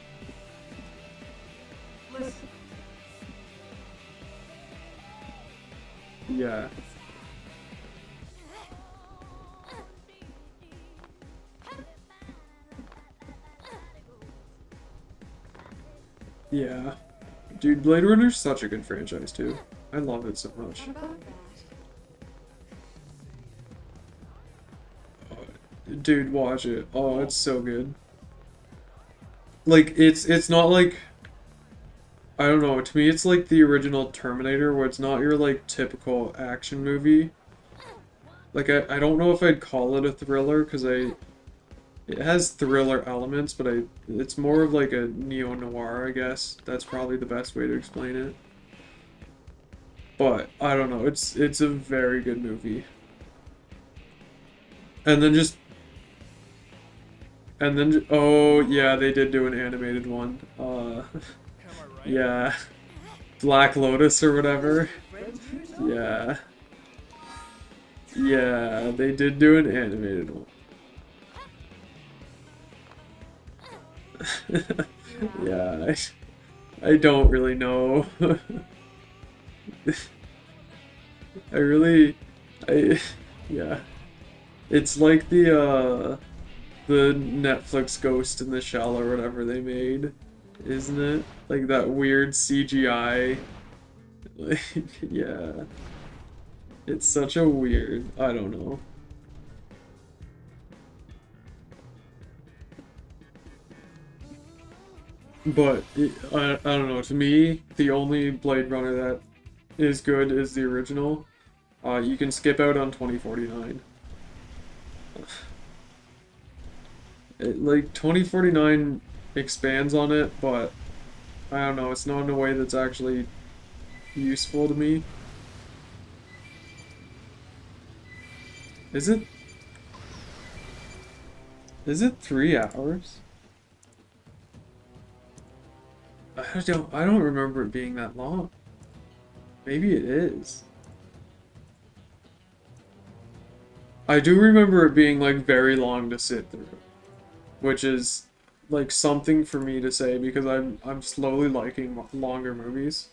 A: Yeah. Yeah. Dude, Blade Runner's such a good franchise, too. I love it so much.
C: what about that?
A: Dude, watch it. Oh, it's so good. Like, it's not like... I don't know, to me it's like the original Terminator, where it's not your, like, typical action movie. Like, I don't know if I'd call it a thriller, because it has thriller elements, but it's more of like a neo-noir, I guess. That's probably the best way to explain it. But, I don't know, it's a very good movie. And then just... And then, oh, yeah, they did do an animated one.
B: Am I right?
A: Yeah. Black Lotus or whatever. Yeah. Yeah, they did do an animated one. Yeah, I don't really know. Yeah. It's like the Netflix Ghost in the Shell or whatever they made, isn't it? Like that weird CGI. Like, yeah. It's such a weird, I don't know. But I don't know. To me, the only Blade Runner that is good is the original. You can skip out on 2049. Like 2049 expands on it, but I don't know. It's not in a way that's actually useful to me. Is it? Is it 3 hours? I don't remember it being that long. Maybe it is. I do remember it being like very long to sit through, which is like something for me to say because I'm slowly liking longer movies.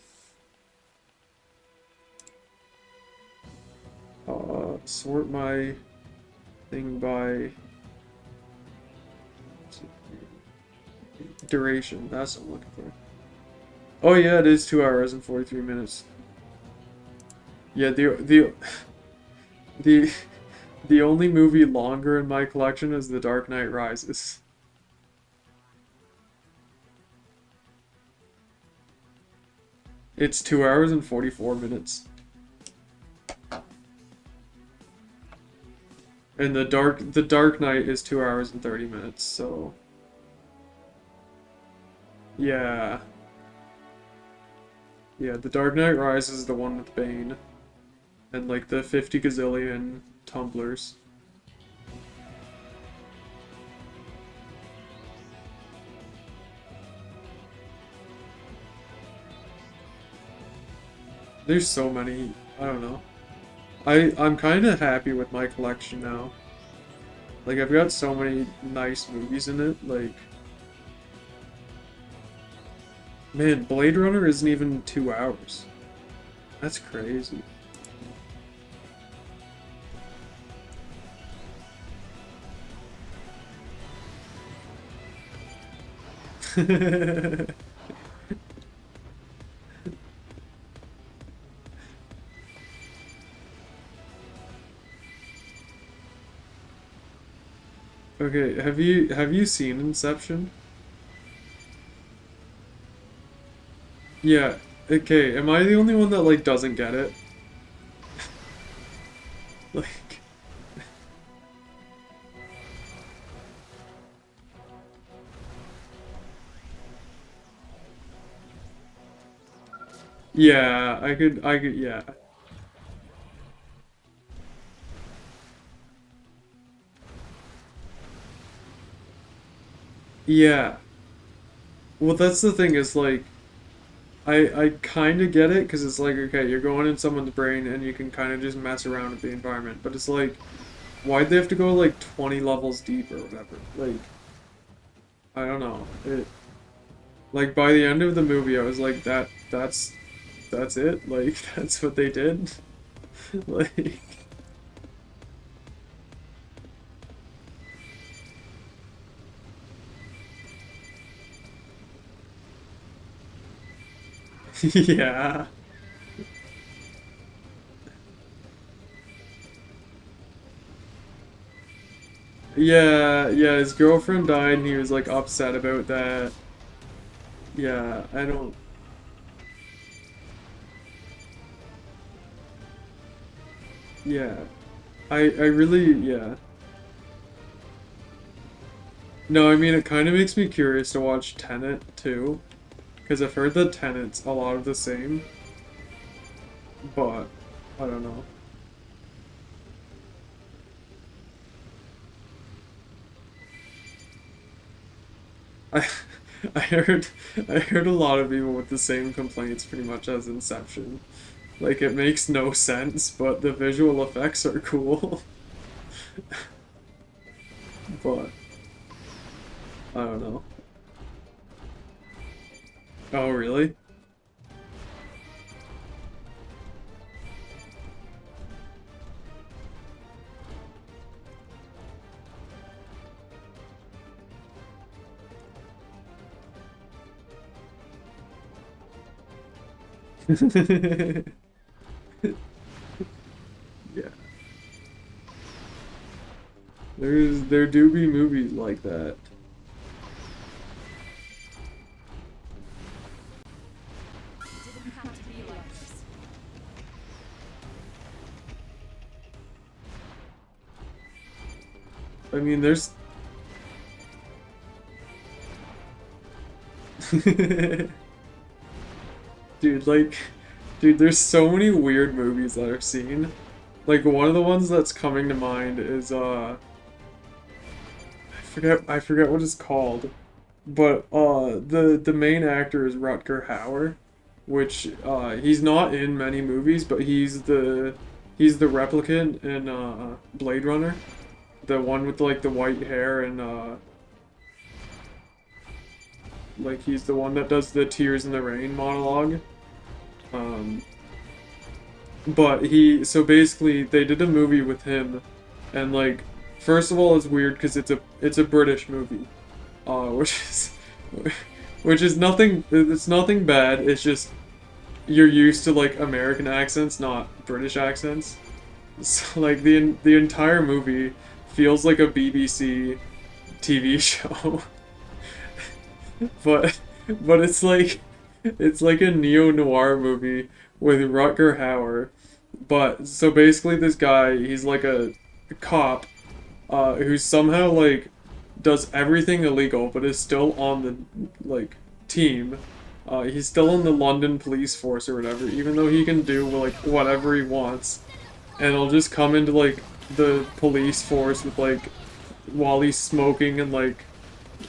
A: Sort my thing by duration. That's what I'm looking for. Oh yeah, it is 2 hours and 43 minutes. Yeah, the the only movie longer in my collection is The Dark Knight Rises. It's 2 hours and 44 minutes. And the Dark Knight is 2 hours and 30 minutes, so yeah. Yeah, The Dark Knight Rises is the one with Bane. And like the 50 gazillion tumblers. There's so many, I don't know. I'm kind of happy with my collection now. Like, I've got so many nice movies in it, like... Man, Blade Runner isn't even 2 hours. That's crazy. Okay, have you seen Inception? Yeah. Okay, am I the only one that like doesn't get it? Like yeah, I could yeah. Yeah. Well, that's the thing is like I kind of get it because it's like okay, you're going in someone's brain and you can kind of just mess around with the environment, but it's like why'd they have to go like 20 levels deep or whatever? Like I don't know. It like by the end of the movie I was like that's it? Like that's what they did? Like yeah. Yeah, yeah, his girlfriend died and he was like upset about that. Yeah, I don't. Yeah. I really, yeah. No, I mean, it kind of makes me curious to watch Tenet too. Because I've heard that Tenet's a lot of the same. But, I don't know. I, I heard a lot of people with the same complaints pretty much as Inception. Like, it makes no sense, but the visual effects are cool. But, I don't know. Oh, really? Yeah. There do be movies like that.
C: It didn't have to be like this.
A: I mean, there's dude, like dude, there's so many weird movies that I've seen. Like one of the ones that's coming to mind is I forget what it's called. But the main actor is Rutger Hauer. which he's not in many movies, but he's the replicant in Blade Runner, the one with like the white hair and like he's the one that does the Tears in the Rain monologue. But so basically they did a movie with him, and like first of all it's weird because it's a British movie, which is nothing. It's nothing bad. It's just you're used to like American accents, not British accents. So like the entire movie feels like a BBC TV show, but it's like a neo-noir movie with Rutger Hauer. But so basically this guy, he's like a cop who somehow like does everything illegal but is still on the like team. He's still in the London police force or whatever, even though he can do like whatever he wants. And he'll just come into like the police force with like while he's smoking and like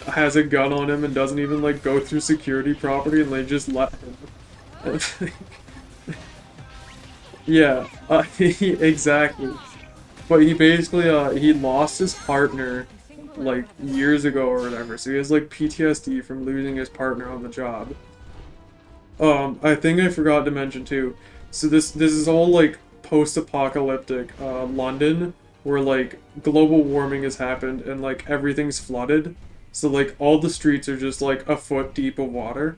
A: has a gun on him and doesn't even like go through security properly, and they just let him. Yeah, exactly. But he basically he lost his partner like years ago or whatever, so he has like PTSD from losing his partner on the job. I think I forgot to mention too. So this is all like post-apocalyptic London, where like global warming has happened and like everything's flooded. So like all the streets are just like a foot deep of water.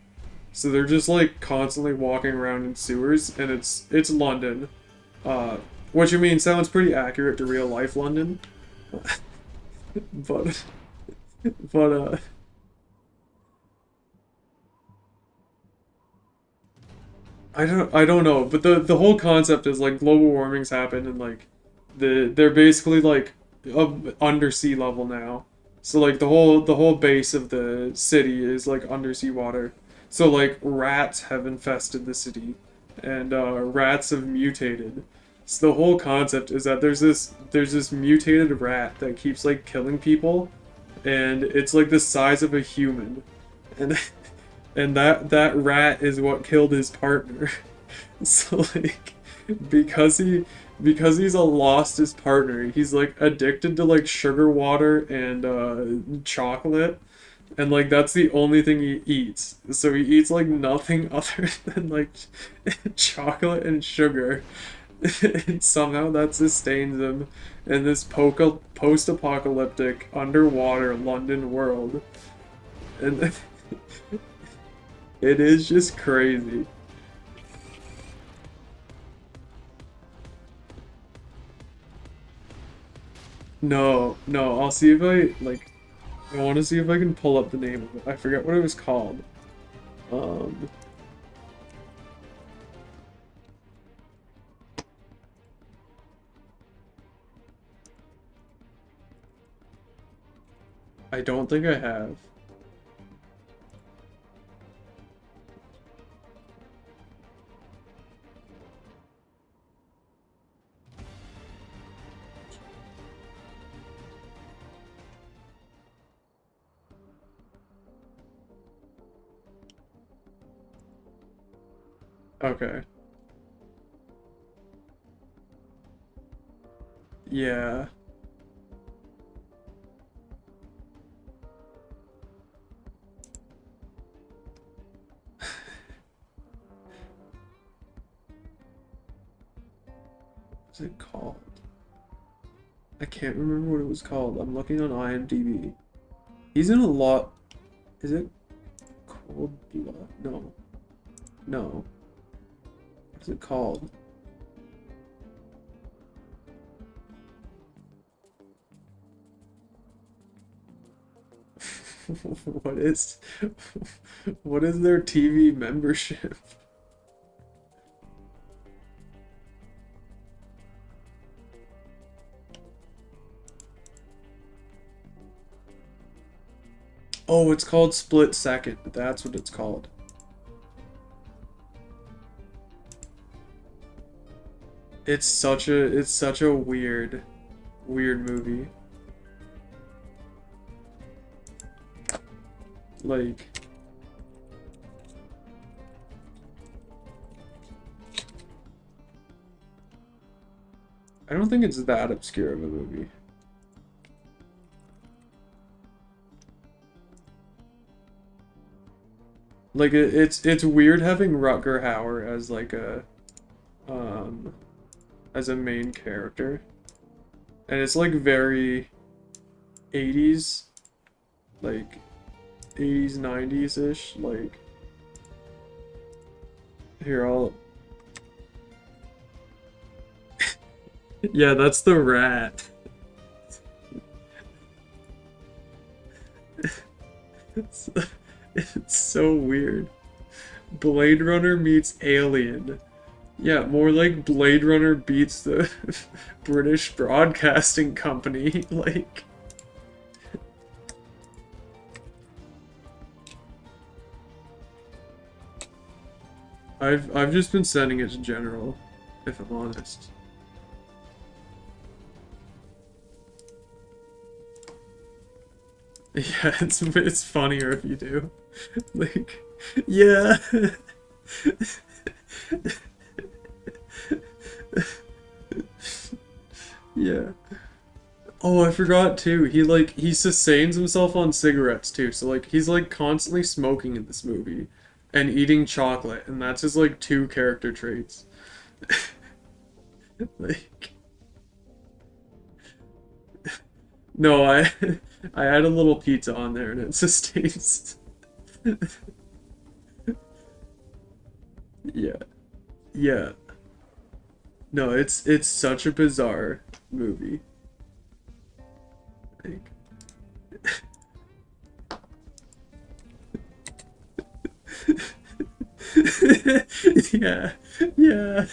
A: So they're just like constantly walking around in sewers, and it's London. What you mean sounds pretty accurate to real life London. but but I don't know, but the whole concept is like global warming's happened, and like they're basically like under sea level now. So like the whole base of the city is like undersea water. So like rats have infested the city, and rats have mutated. So the whole concept is that there's this mutated rat that keeps like killing people, and it's like the size of a human, and and that rat is what killed his partner. So like because he's lost his partner, he's like addicted to like sugar water and chocolate, and like that's the only thing he eats. So he eats like nothing other than like chocolate and sugar. And somehow that sustains him in this post-apocalyptic underwater London world. And it is just crazy. No, no, I'll see if I want to see if I can pull up the name of it. I forget what it was called. Um, I don't think I have. Okay. Yeah. What's it called? I can't remember what it was called. I'm looking on IMDb. He's in a lot. Is it Cold Blood? No. No. What's it called? What is what is their TV membership? Oh, it's called Split Second. That's what it's called. It's such a weird movie. Like I don't think it's that obscure of a movie. Like it's weird having Rutger Hauer as like a as a main character. And it's like very 80s, like 80s 90s-ish, like here I'll yeah, that's the rat. It's, it's so weird. Blade Runner meets Alien. Yeah, more like Blade Runner beats the British Broadcasting Company. Like, I've just been sending it to general, if I'm honest. Yeah, it's funnier if you do. Like, yeah. Yeah. Oh, I forgot too. He sustains himself on cigarettes too. So like he's like constantly smoking in this movie and eating chocolate, and that's his like two character traits. Like no, I had a little pizza on there and it sustains. Yeah. Yeah. No, it's such a bizarre movie. Like yeah. Yeah.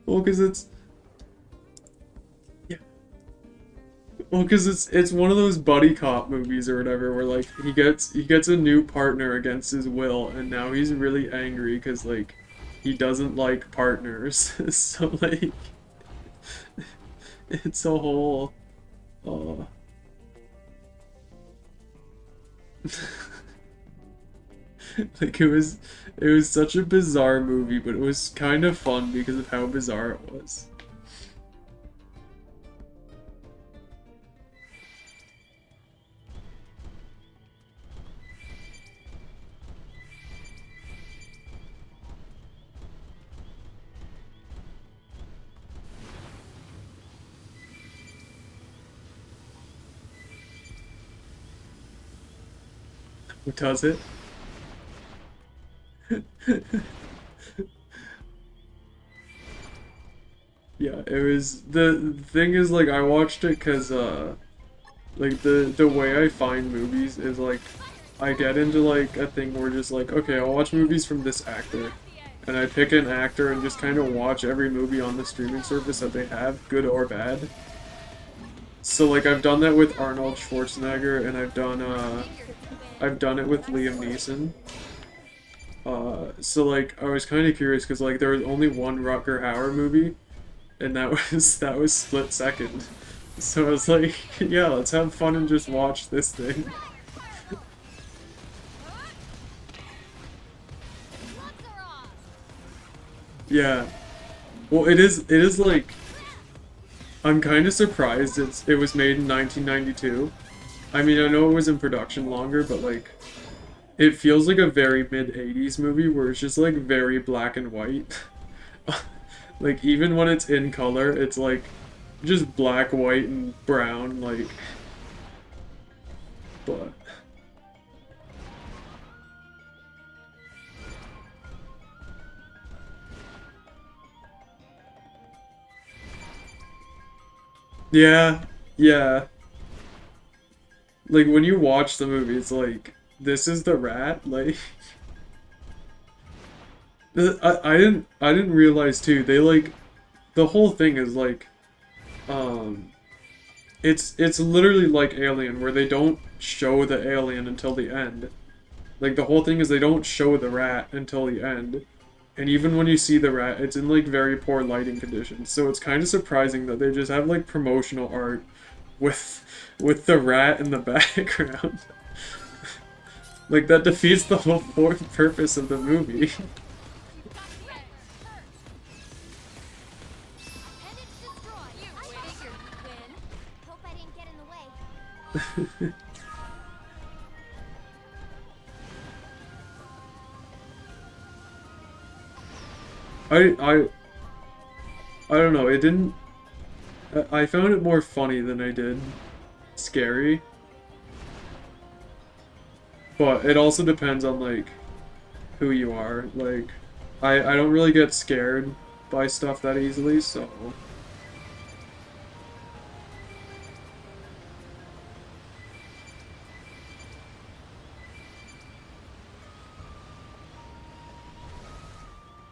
A: Well, cuz it's yeah. Well, cuz it's one of those buddy cop movies or whatever where like he gets a new partner against his will, and now he's really angry cuz like he doesn't like partners. So like it's a whole uh like it was such a bizarre movie, but it was kind of fun because of how bizarre it was. Who does it? Yeah, it was the thing is like I watched it cuz like the way I find movies is like I get into like a thing where just like okay, I'll watch movies from this actor, and I pick an actor and just kind of watch every movie on the streaming service that they have, good or bad. So like I've done that with Arnold Schwarzenegger, and I've done it with Liam Neeson. So like I was kind of curious because like there was only one Rutger Hauer movie, and that was Split Second. So I was like, yeah, let's have fun and just watch this thing. Yeah. Well, it is like I'm kind of surprised it was made in 1992. I mean, I know it was in production longer, but like it feels like a very mid-80s movie where it's just like very black and white. Like even when it's in color, it's like just black, white, and brown, like but yeah, yeah. Like when you watch the movie, it's like this is the rat, like I didn't realize too. They like the whole thing is like um it's literally like Alien where they don't show the alien until the end. Like the whole thing is they don't show the rat until the end. And even when you see the rat, it's in like very poor lighting conditions. So it's kind of surprising that they just have like promotional art with the rat in the background. Like that defeats the whole purpose of the movie. I I I don't know. It didn't. I found it more funny than I did scary. But it also depends on like who you are. Like I don't really get scared by stuff that easily, so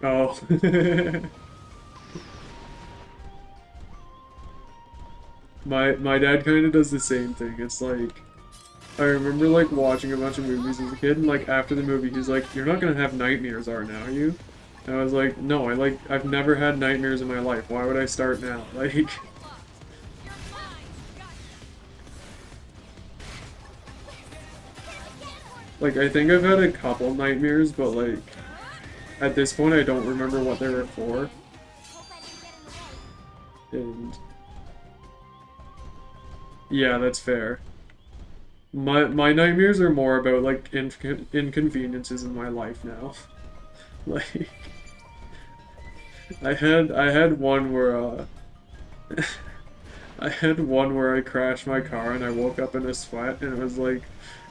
A: oh. My dad kind of does the same thing. It's like I remember like watching a bunch of movies as a kid, and like after the movie, he's like, "You're not gonna have nightmares, are now, are you?" And I was like, "No, I've never had nightmares in my life. Why would I start now?" Like I think I've had a couple nightmares, but like at this point, I don't remember what they were for, and yeah, that's fair. My nightmares are more about like inconveniences in my life now. Like I had one where I had one where I crashed my car and I woke up in a sweat and it was like,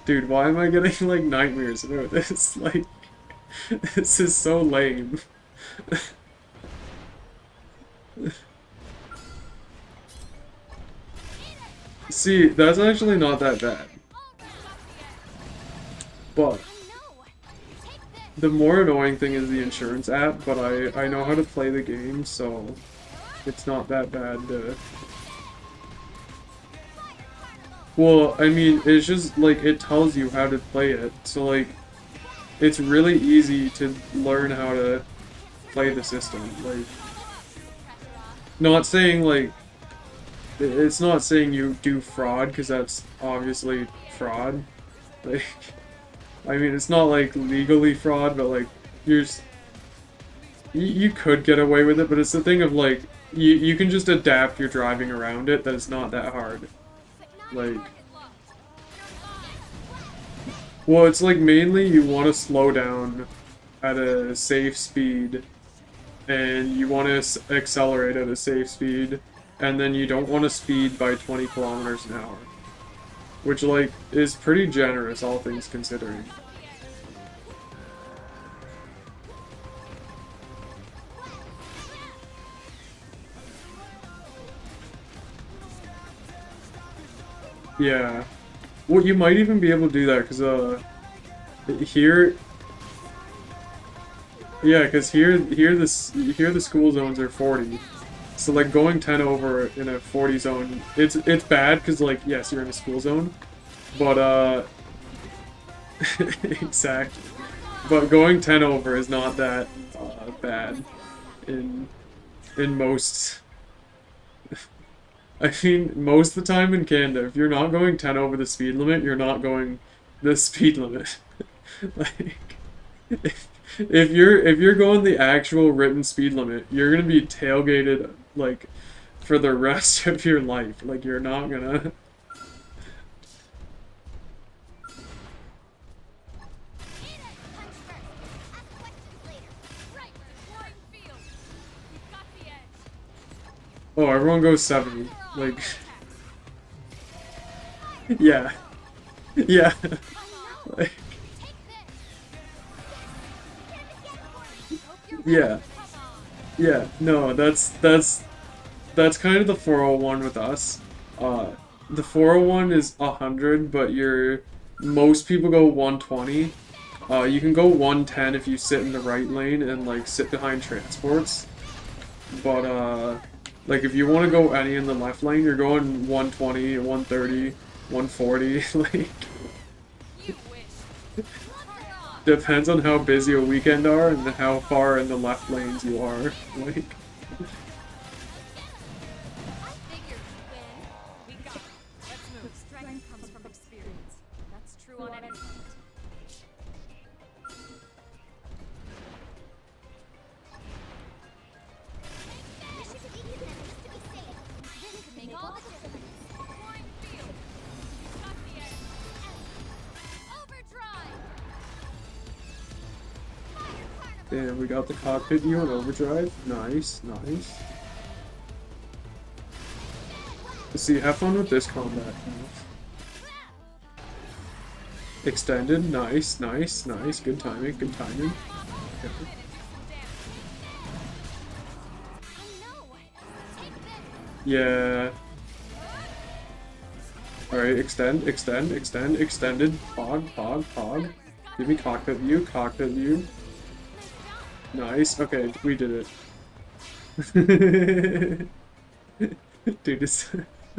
A: dude, why am I getting like nightmares about this? Like this is so lame. See, that's actually not that bad. But the more annoying thing is the insurance app, but I know how to play the game, so it's not that bad to... Well, I mean, it's just, like, it tells you how to play it, so, like, it's really easy to learn how to play the system, like... Not saying, like... It's not saying you do fraud, because that's obviously fraud. Like... I mean, it's not, like, legally fraud, but, like, you could get away with it, but it's the thing of, like, you can just adapt your driving around it, that it's not that hard. Like... Well, it's, like, mainly you want to slow down at a safe speed, and you want to accelerate at a safe speed, and then you don't want to speed by 20 kilometers an hour. Which, like, is pretty generous, all things considering. Yeah. Well, you might even be able to do that, because, here... Yeah, because here the school zones are 40. So, like, going 10 over in a 40 zone, it's bad, because, like, yes, you're in a school zone, but, exactly. But going 10 over is not that, bad in most... I mean, most of the time in Canada, if you're not going 10 over the speed limit, you're not going the speed limit. Like, if you're going the actual written speed limit, you're gonna be tailgated, like, for the rest of your life. Like, you're not gonna... Oh, everyone goes 70. Like... Yeah. Yeah. Like... Yeah. Yeah. No, that's kind of the 401 with us. The 401 is 100, but most people go 120. You can go 110 if you sit in the right lane and, like, sit behind transports. But, like, if you want to go any in the left lane, you're going 120, 130, 140, like... Depends on how busy a weekend are and how far in the left lanes you are, like...
C: Strength comes from experience. That's true on any front. Make all the difference.
A: And we got the cockpit view on overdrive. Nice, nice. Let's see, have fun with this combat. Extended, nice, nice, nice. Good timing, good timing. Okay. Yeah. Alright, extend, extend, extend, extended. Hog, hog, hog. Give me cockpit view, cockpit view. Nice, okay, we did it. Dude, it's...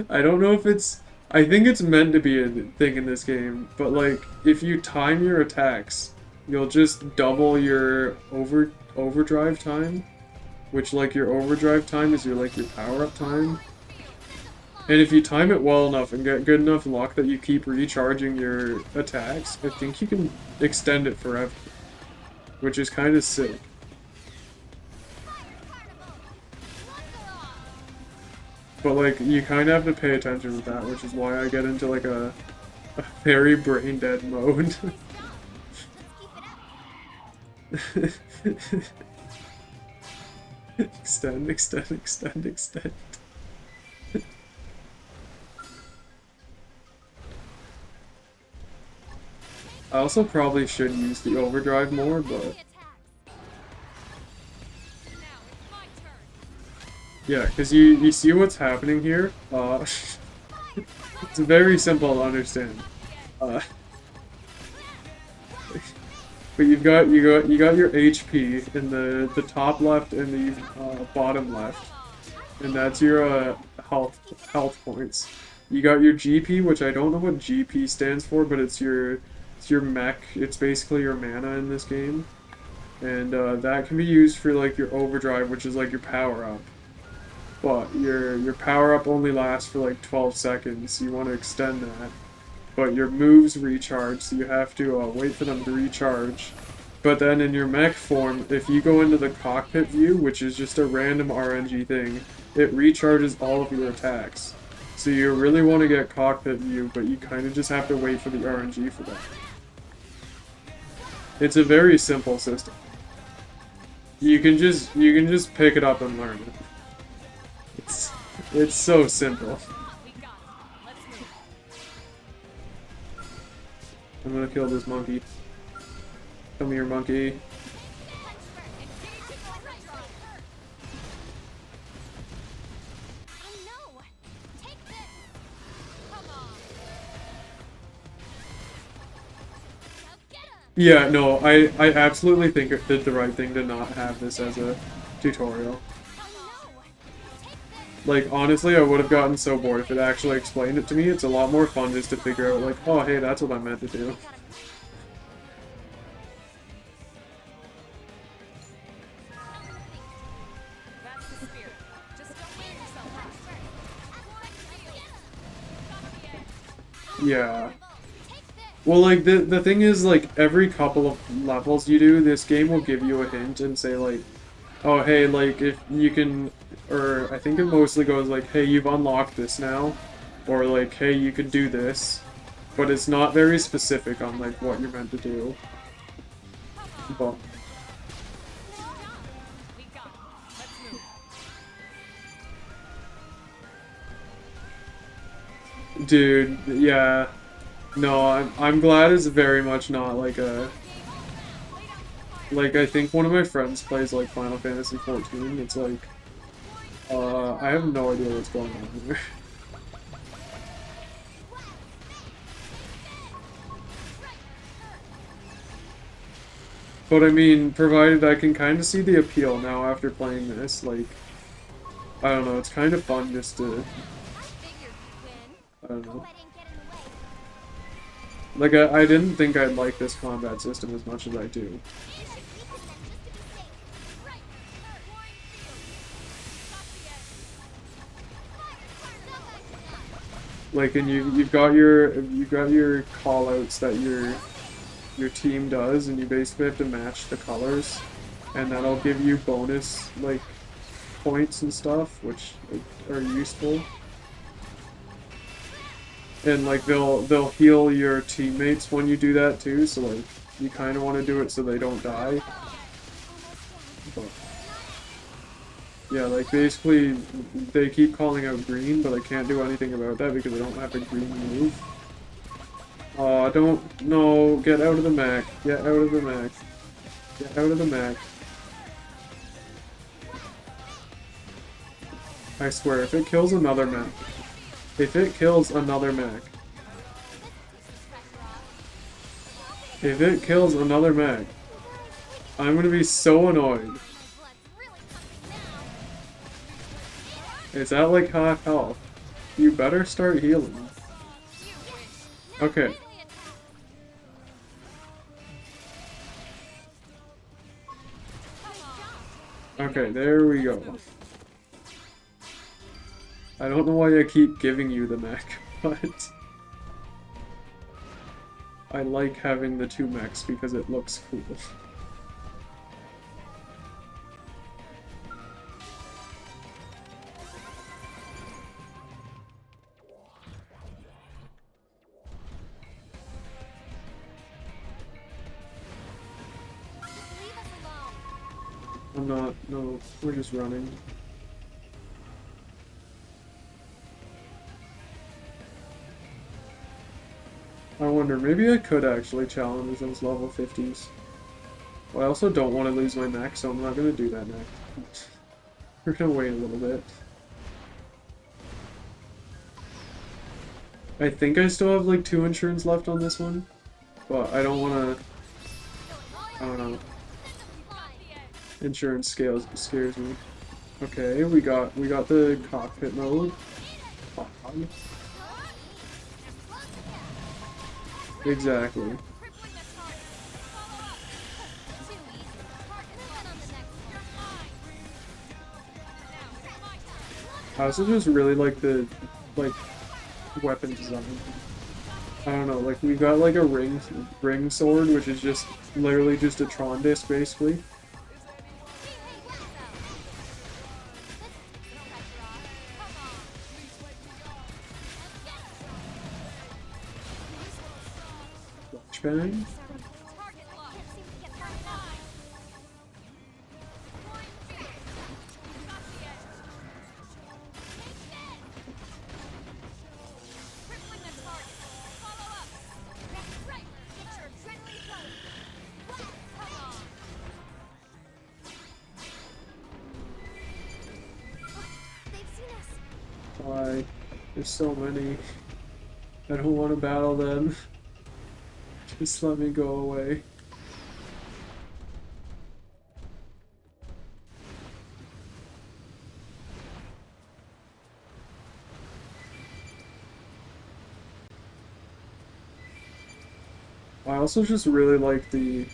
A: I don't know if it's... I think it's meant to be a thing in this game, but like, if you time your attacks, you'll just double your overdrive time, which like your overdrive time is your like your power-up time. And if you time it well enough and get good enough luck that you keep recharging your attacks, I think you can extend it forever, which is kind of sick. But like, you kind of have to pay attention with that, which is why I get into like a very brain dead mode. Extend, extend, extend, extend. I also probably should use the overdrive more, but... Yeah, because you see what's happening here? It's very simple to understand. But you got your HP in the top left and the bottom left, and that's your health points. You got your GP, which I don't know what GP stands for, but it's your mech. It's basically your mana in this game, and that can be used for like your overdrive, which is like your power up. But your power up only lasts for like 12 seconds. So you want to extend that. But your moves recharge, so you have to wait for them to recharge. But then in your mech form, if you go into the cockpit view, which is just a random RNG thing, it recharges all of your attacks. So you really want to get cockpit view, but you kind of just have to wait for the RNG for that. It's a very simple system. You can just pick it up and learn it. It's so simple. I'm gonna kill this monkey. Come here, monkey. Yeah, no, I absolutely think it did the right thing to not have this as a tutorial. Like, honestly, I would have gotten so bored if it actually explained it to me. It's a lot more fun just to figure out, like, oh, hey, that's what I meant to do. Yeah. Well, like, the thing is, like, every couple of levels you do, this game will give you a hint and say, like, oh, hey, like, if you can... Or, I think it mostly goes like, hey, you've unlocked this now. Or like, hey, you can do this. But it's not very specific on, like, what you're meant to do. But... Dude, yeah. No, I'm glad it's very much not like a... Like, I think one of my friends plays, like, Final Fantasy XIV. It's like... I have no idea what's going on here. But I mean, provided I can kind of see the appeal now after playing this, like, I don't know, it's kind of fun just to, I don't know. Like, I didn't think I'd like this combat system as much as I do. Like, and you've got your call-outs that your team does, and you basically have to match the colors, and that'll give you bonus like points and stuff, which are useful. And like they'll heal your teammates when you do that too, so like you kind of want to do it so they don't die. But yeah, like basically they keep calling out green, but I can't do anything about that because I don't have a green move. Oh, don't, no, get out of the mech, get out of the mech, get out of the mech. I swear, if it kills another mech, if it kills another mech, if it kills another mech, I'm gonna be so annoyed. It's at like half health. You better start healing. Okay. Okay, there we go. I don't know why I keep giving you the mech, but I like having the two mechs because it looks cool. I'm not, no, we're just running. I wonder, maybe I could actually challenge those level 50s. Well, I also don't want to lose my mech, so I'm not going to do that next. We're going to wait a little bit. I think I still have like 2 insurance left on this one, but I don't want to, I don't know. Insurance scares me. Okay, we got the cockpit mode. Exactly. I also just really like the weapon design. I don't know, like we've got like a ring sword, which is just literally just a Tron disc basically. Flashbang. Why? There's so many. I don't want to battle them. Just let me go away. I also just really like the,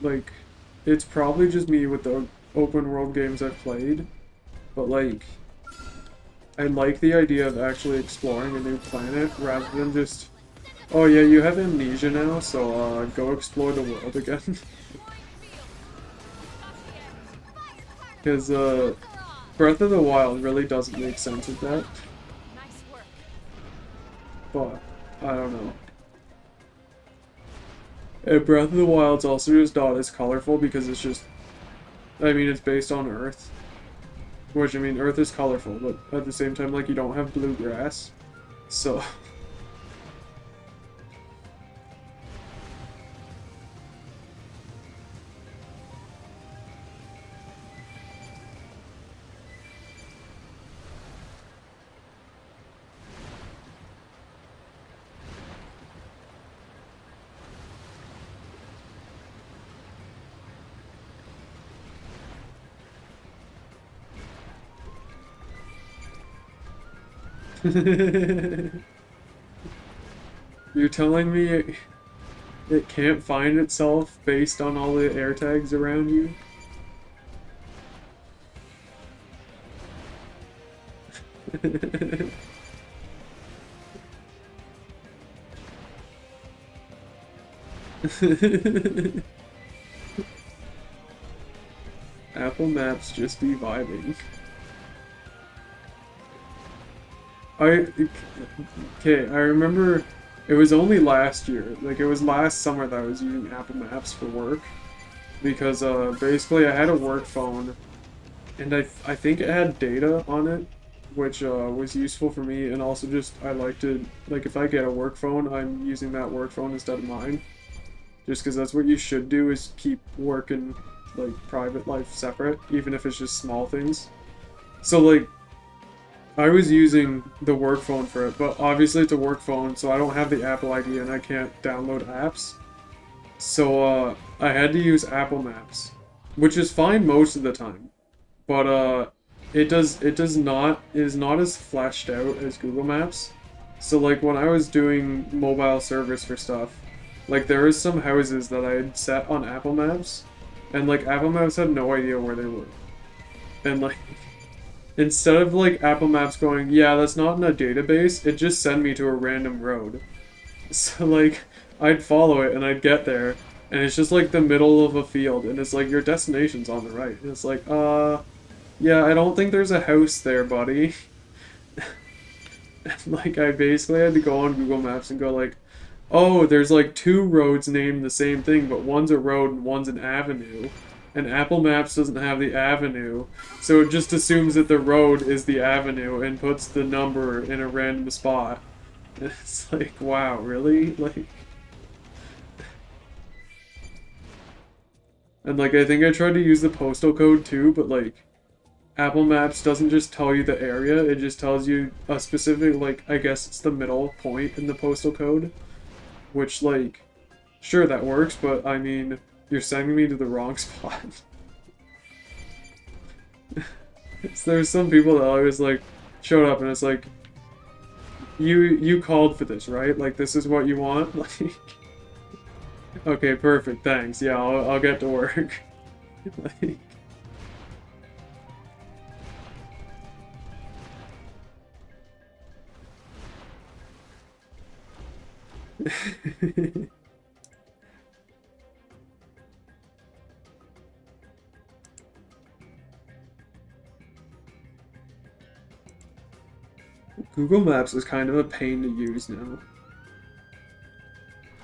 A: like, it's probably just me with the open world games I've played, but like, I like the idea of actually exploring a new planet rather than just, oh yeah, you have amnesia now, so go explore the world again. Because Breath of the Wild really doesn't make sense with that. But, I don't know. And Breath of the Wild's also just not as colorful because it's just, I mean, it's based on Earth. Which, I mean, Earth is colorful, but at the same time, like, you don't have blue grass. So... You're telling me it can't find itself based on all the air tags around you? Apple Maps just be vibing. Okay, I remember it was only last year, like it was last summer that I was using Apple Maps for work. because basically I had a work phone, and I think it had data on it, which was useful for me, and also just I like to, like, if I get a work phone, I'm using that work phone instead of mine, just because that's what you should do, is keep work and like private life separate, even if it's just small things. So like I was using the work phone for it, but obviously it's a work phone, so I don't have the Apple ID and I can't download apps. So I had to use Apple Maps, which is fine most of the time, but it is not as fleshed out as Google Maps. So like when I was doing mobile service for stuff, like there was some houses that I had set on Apple Maps, and like Apple Maps had no idea where they were, and like instead of like Apple Maps going, yeah, that's not in a database, it just sent me to a random road. So like I'd follow it and I'd get there and it's just like the middle of a field and it's like your destination's on the right. And it's like, yeah, I don't think there's a house there, buddy. And like I basically had to go on Google Maps and go like, oh, there's like two roads named the same thing, but one's a road and one's an avenue. And Apple Maps doesn't have the avenue, so it just assumes that the road is the avenue and puts the number in a random spot. And it's like, wow, really? Like, and like I think I tried to use the postal code too, but like Apple Maps doesn't just tell you the area, it just tells you a specific, like, I guess it's the middle point in the postal code, which like, sure that works, but I mean, you're sending me to the wrong spot. So there's some people that always like showed up and it's like, you called for this, right? Like this is what you want? Like, okay, perfect, thanks. Yeah, I'll get to work. Like, Google Maps is kind of a pain to use now.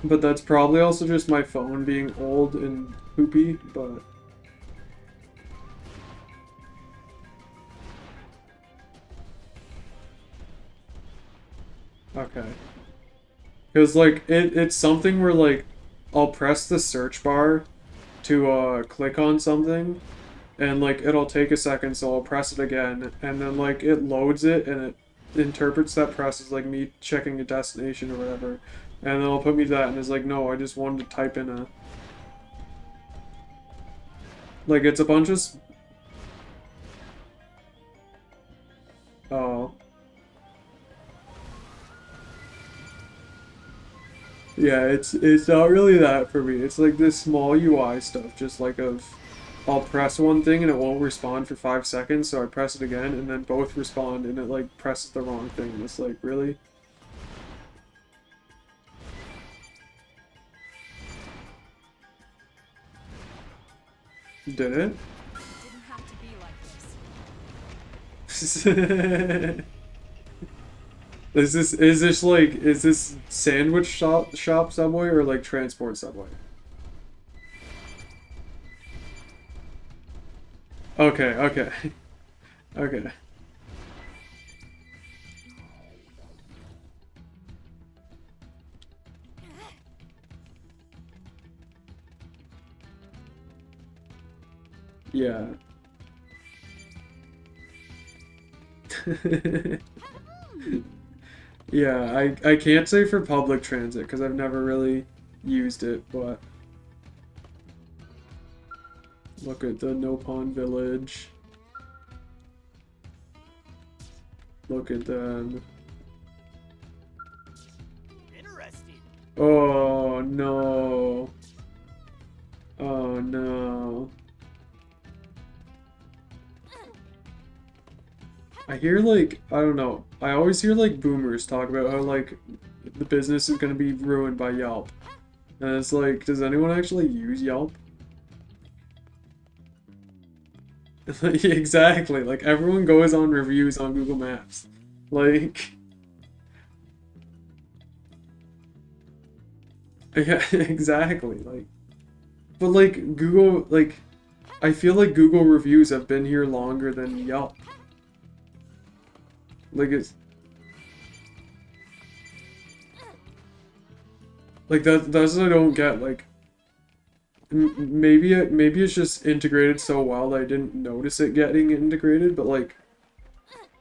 A: But that's probably also just my phone being old and poopy, but... Okay. Because, like, it's something where, like, I'll press the search bar to, click on something, and, like, it'll take a second, so I'll press it again, and then, like, it loads it, and it interprets that press as, like, me checking a destination or whatever, and then it'll put me to that, and it's like, no, I just wanted to type in a... Like, it's a bunch of... Oh. Yeah, it's not really that for me. It's like this small UI stuff, just like of I'll press one thing and it won't respond for 5 seconds, so I press it again and then both respond and it like presses the wrong thing. And it's like, really? Did it?
C: It didn't have to be like this.
A: Is this sandwich shop Subway or like transport Subway? Okay, okay. Okay. Yeah. Yeah, I can't say for public transit because I've never really used it, but look at the Nopon Village. Look at them.
B: Interesting.
A: Oh no. Oh no. I hear like, I don't know, I always hear like boomers talk about how like the business is gonna be ruined by Yelp. And it's like, does anyone actually use Yelp? Exactly, like everyone goes on reviews on Google Maps. Like, yeah, exactly, like, But like Google, like I feel like Google reviews have been here longer than Yelp. Like it's like that's what I don't get. Like maybe it's just integrated so well that I didn't notice it getting integrated. But like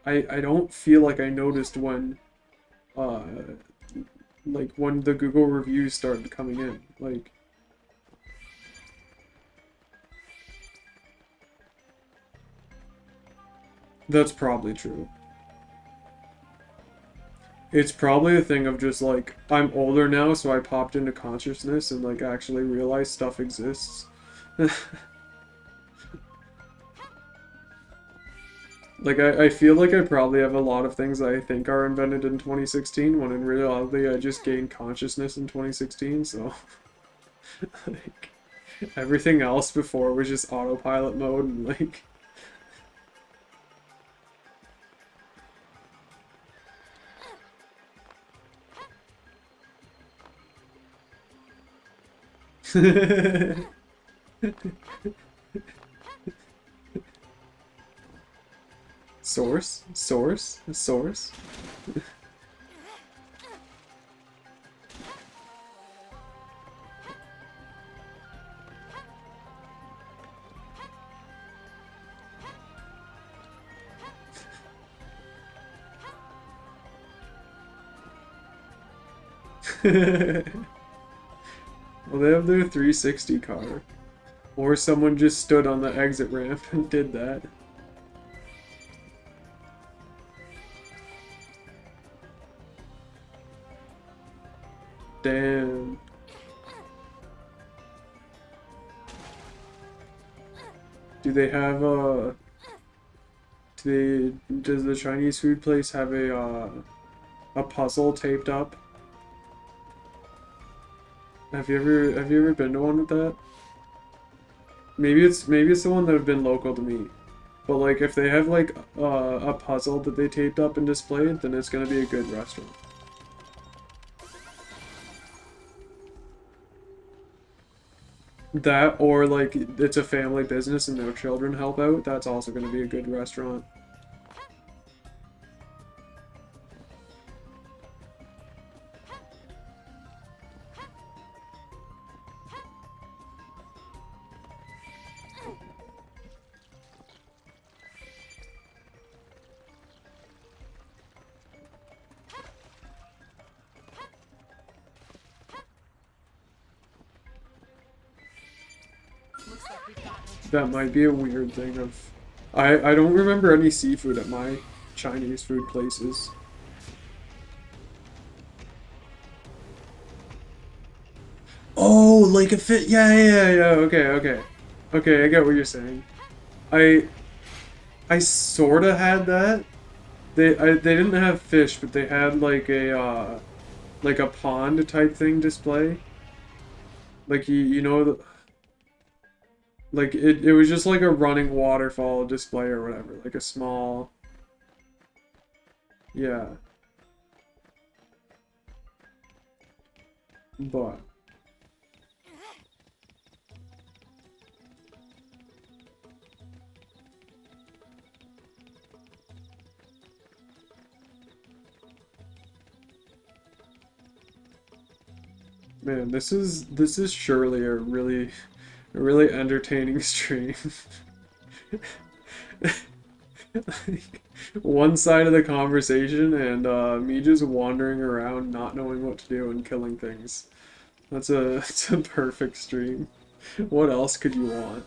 A: I don't feel like I noticed when like when the Google reviews started coming in. Like that's probably true. It's probably a thing of just like, I'm older now, so I popped into consciousness and like actually realized stuff exists. Like, I feel like I probably have a lot of things that I think are invented in 2016, when in reality I just gained consciousness in 2016, so... like, everything else before was just autopilot mode and like... Source? Source? Source? Well, they have their 360 car. Or someone just stood on the exit ramp and did that. Damn. Do they have does the Chinese food place have a puzzle taped up? Have you ever been to one with that? Maybe it's the one that have been local to me. But like if they have like a puzzle that they taped up and displayed, then it's gonna be a good restaurant. That, or like it's a family business and no children help out, that's also gonna be a good restaurant. That might be a weird thing of... I don't remember any seafood at my Chinese food places. Oh, like a fit... Yeah, okay. Okay, I get what you're saying. I sorta had that. They didn't have fish, but they had like a pond type thing display. Like you know the... Like, it was just like a running waterfall display or whatever. Like a small... Yeah. But... Man, this is surely a really entertaining stream. Like, one side of the conversation and me just wandering around not knowing what to do and killing things. It's a perfect stream. What else could you want?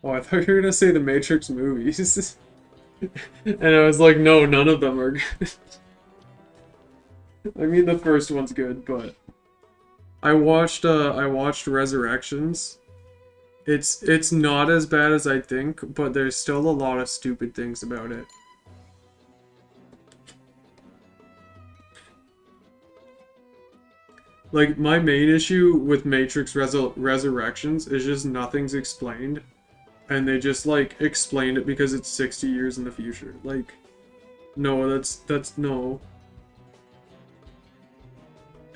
A: Oh, I thought you were gonna say the Matrix movies. And I was like, no, none of them are good. I mean, the first one's good, but I watched Resurrections. It's not as bad as I think, but there's still a lot of stupid things about it. Like, my main issue with Matrix Resurrections is just nothing's explained. And they just, like, explained it because it's 60 years in the future. Like, No, that's no.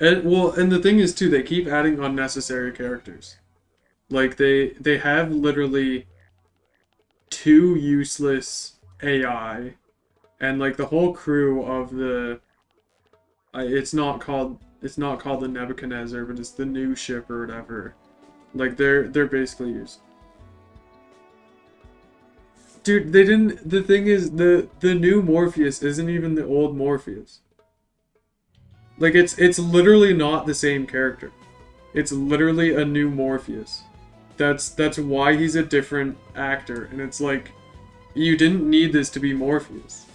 A: And well, and the thing is too, they keep adding unnecessary characters. Like they have literally two useless AI and like the whole crew of the it's not called the Nebuchadnezzar, but it's the new ship or whatever. Like they're basically used. Dude, they didn't. The thing is, the new Morpheus isn't even the old Morpheus. Like it's literally not the same character. It's literally a new Morpheus. That's why he's a different actor, and it's like you didn't need this to be Morpheus.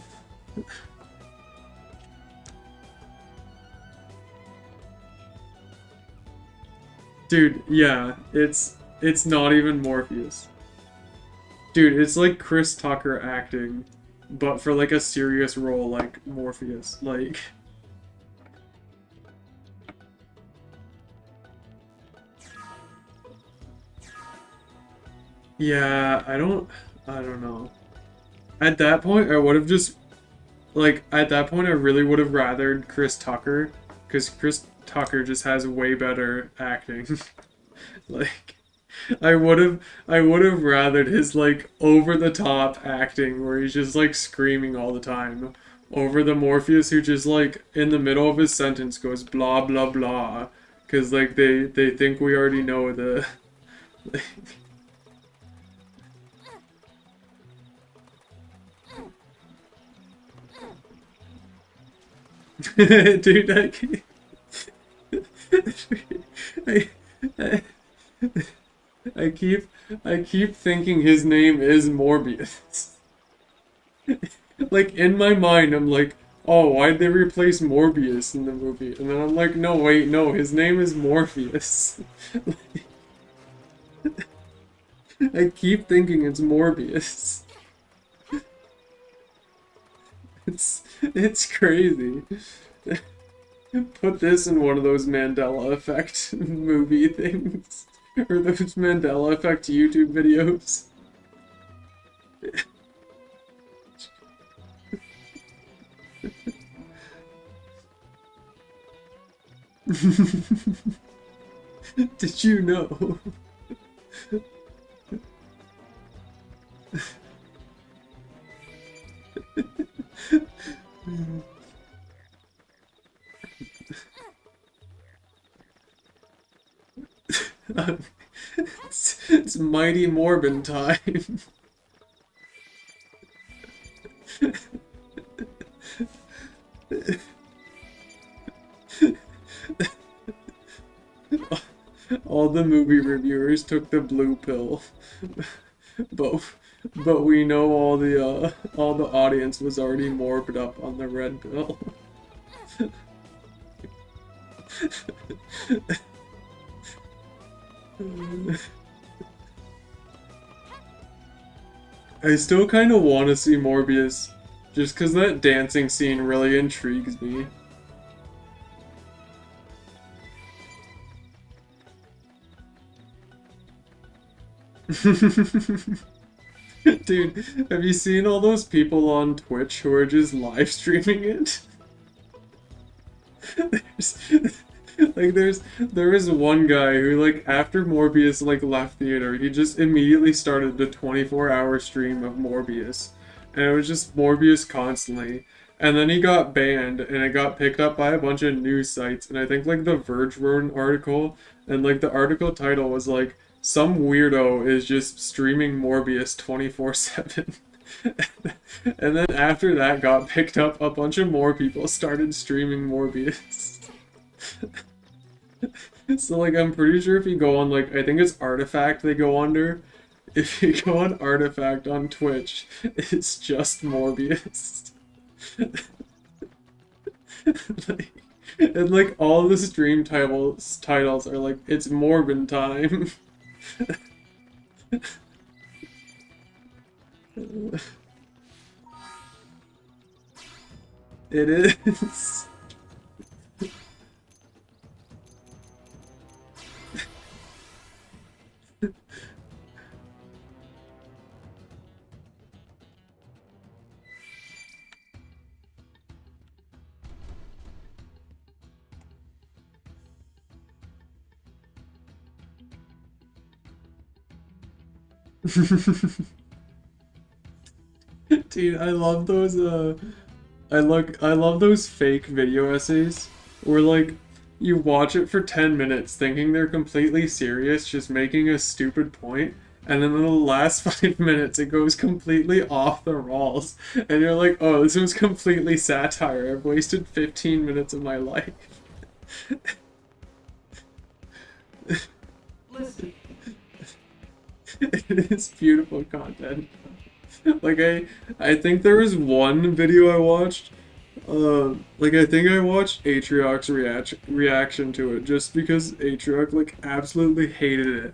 A: Dude, yeah, it's not even Morpheus. Dude, it's like Chris Tucker acting, but for like a serious role like Morpheus. Like, yeah, I don't know. At that point, I would have just like at that point I really would have rathered Chris Tucker because Chris Tucker just has way better acting. Like I would have rathered his like over the top acting where he's just like screaming all the time over the Morpheus who just like in the middle of his sentence goes blah blah blah because like they think we already know the dude I, I, I keep I keep thinking his name is Morbius. Like in my mind I'm like, oh, why'd they replace Morbius in the movie? And then I'm like, no, wait, no, his name is Morpheus. I keep thinking it's Morbius. It's crazy. Put this in one of those Mandela Effect movie things. Or those Mandela Effect YouTube videos. Did you know? It's Mighty Morbin time. All the movie reviewers took the blue pill, but we know all the audience was already morbid up on the red pill. I still kind of want to see Morbius, just because that dancing scene really intrigues me. Dude, have you seen all those people on Twitch who are just live streaming it? There was one guy who like after Morbius like left theater, he just immediately started a 24-hour stream of Morbius. And it was just Morbius constantly. And then he got banned and it got picked up by a bunch of news sites and I think like The Verge wrote an article and like the article title was like some weirdo is just streaming Morbius 24/7. And then after that got picked up, a bunch of more people started streaming Morbius. So like I'm pretty sure if you go on like I think it's Artifact they go under. If you go on Artifact on Twitch, it's just Morbius. Like, and like all the stream titles are like it's Morbin time. It is. Dude, I love those I love those fake video essays where like you watch it for 10 minutes thinking they're completely serious, just making a stupid point, and then in the last 5 minutes it goes completely off the rails, and you're like, oh, this was completely satire. I've wasted 15 minutes of my life.
B: Listen.
A: It is beautiful content. Like I think there was one video I watched. Like I think I watched Atriarch's reaction to it just because Atriarch like absolutely hated it.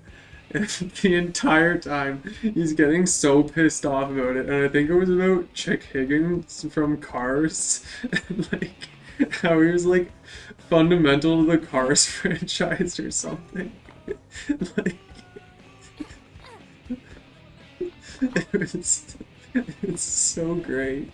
A: And the entire time he's getting so pissed off about it. And I think it was about Chick Higgins from Cars. And like how he was like fundamental to the Cars franchise or something. Like it's so great.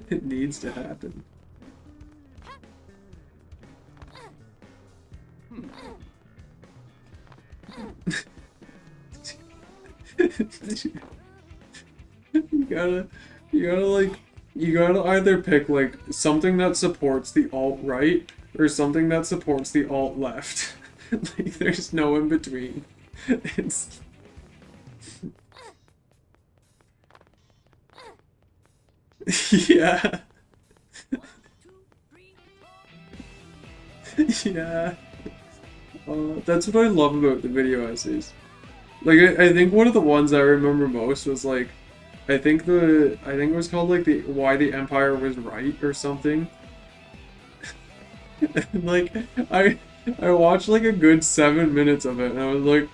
A: It needs to happen. You gotta either pick like something that supports the alt-right or something that supports the alt-left. Like there's no in between. It's yeah. Yeah. That's what I love about the video essays. Like I think one of the ones I remember most was like I think it was called like the Why the Empire Was Right or something. And, like I watched like a good 7 minutes of it and I was like,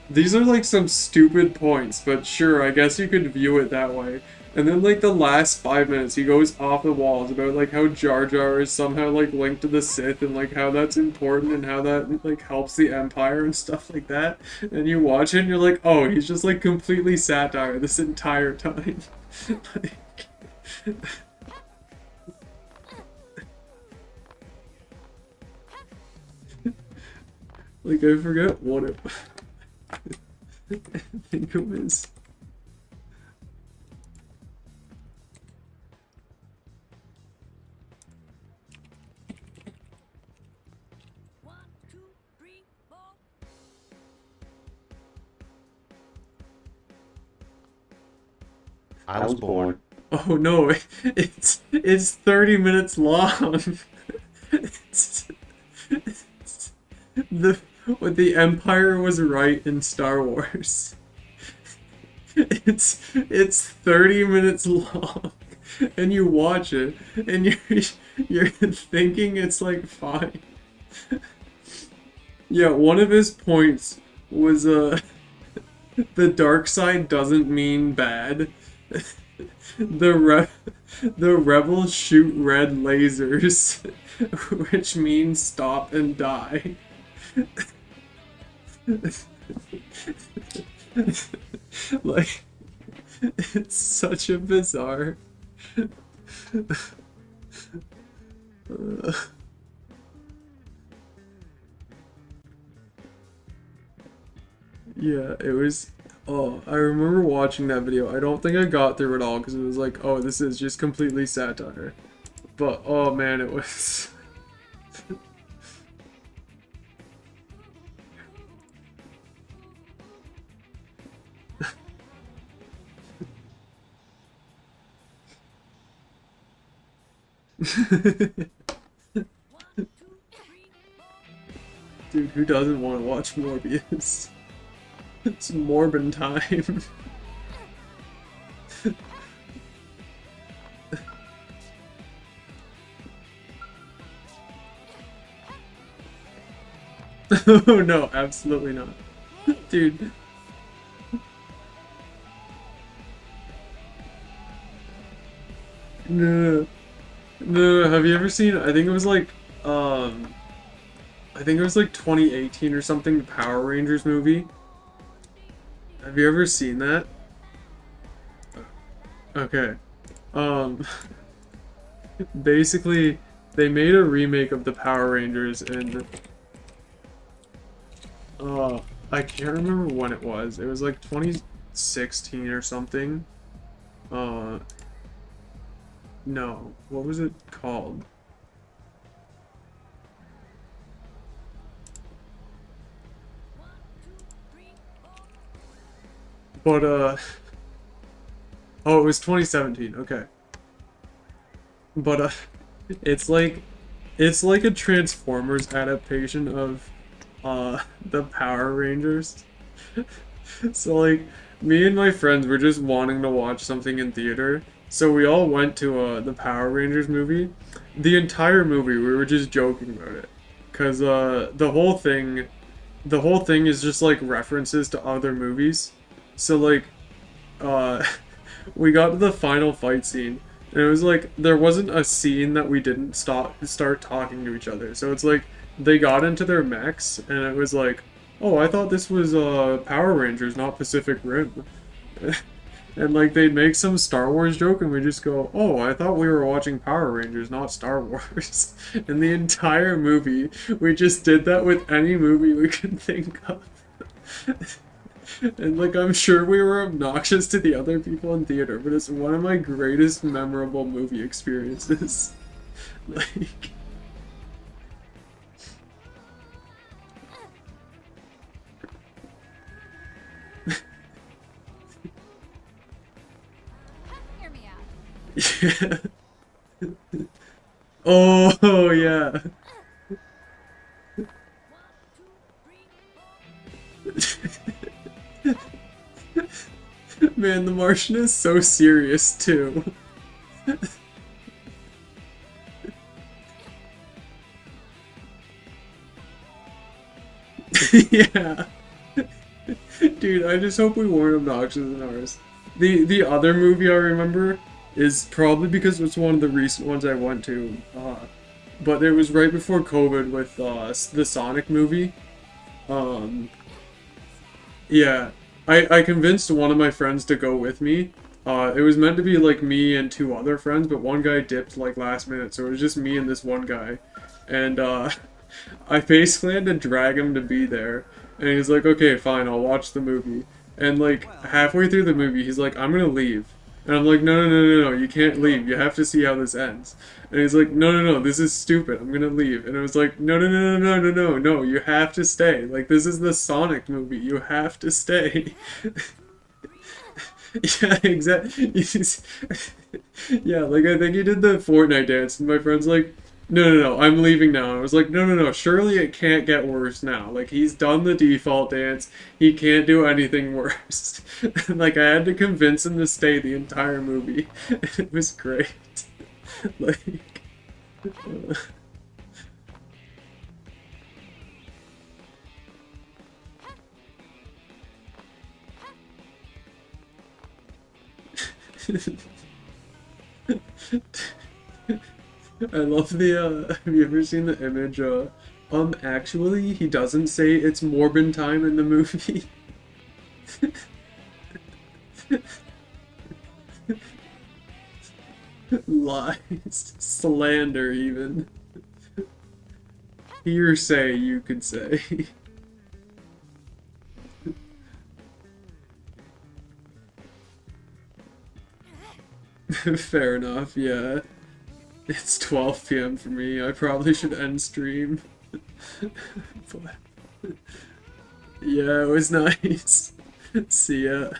A: these are like some stupid points, but sure, I guess you could view it that way. And then like the last 5 minutes he goes off the walls about like how Jar Jar is somehow like linked to the Sith and like how that's important and how that like helps the Empire and stuff like that. And you watch it and you're like, oh, he's just like completely satire this entire time. Like I forget what it I think it was.
C: One, two, three, four.
D: I was born.
A: Oh no, it's 30 minutes long. It's the Empire was right in Star Wars. It's 30 minutes long, and you watch it, and you're thinking it's like fine. Yeah, one of his points was the dark side doesn't mean bad. The rebels shoot red lasers, which means stop and die. Like, it's such a bizarre. Yeah, it was. Oh, I remember watching that video. I don't think I got through it all because it was like, oh, this is just completely satire. But oh man, it was. Dude, who doesn't want to watch Morbius? It's Morbin time. Oh no, absolutely not. Dude. No. No, have you ever seen, I think it was like, I think it was like 2018 or something, the Power Rangers movie. Have you ever seen that? Okay. basically, they made a remake of the Power Rangers in, I can't remember when it was. It was like 2016 or something. Uh, no, what was it called? But, oh, it was 2017, okay. But, it's like, it's like a Transformers adaptation of, the Power Rangers. So, like, me and my friends were just wanting to watch something in theater, so we all went to, the Power Rangers movie. The entire movie, we were just joking about it. Cause, the whole thing is just, like, references to other movies. So, like, uh, we got to the final fight scene, and it was like there wasn't a scene that we didn't start talking to each other. So it's like they got into their mechs, and it was like, oh, I thought this was Power Rangers, not Pacific Rim. And like they'd make some Star Wars joke, and we just go, oh, I thought we were watching Power Rangers, not Star Wars. And the entire movie, we just did that with any movie we could think of. And like I'm sure we were obnoxious to the other people in theater, but it's one of my greatest memorable movie experiences. Like
D: Hear me out.
A: yeah. Oh yeah. Man, the Martian is so serious too. Yeah. Dude, I just hope we weren't obnoxious in ours. The other movie I remember is probably because it's one of the recent ones I went to. But it was right before COVID with the Sonic movie. Um, yeah, I convinced one of my friends to go with me. It was meant to be like me and two other friends, but one guy dipped like last minute, so it was just me and this one guy. And I basically had to drag him to be there. And he's like, okay, fine, I'll watch the movie. And like halfway through the movie, he's like, I'm gonna leave. And I'm like, no, no, no, no, no, you can't leave. You have to see how this ends. And he's like, no, no, no, this is stupid. I'm gonna leave. And I was like, no, no, no, no, no, no, no, no, you have to stay. Like, this is the Sonic movie. You have to stay. Yeah, exactly. Yeah, like I think he did the Fortnite dance, and my friend's like, no, no, no, I'm leaving now. I was like, no, no, no, surely it can't get worse now. Like, he's done the default dance, he can't do anything worse. And, like, I had to convince him to stay the entire movie. It was great. Like, I love the, have you ever seen the image, actually, he doesn't say it's Morbin time in the movie. Lies. Slander, even. Hearsay, you could say. Fair enough, yeah. It's 12 p.m. for me. I probably should end stream. But, yeah, it was nice. See ya.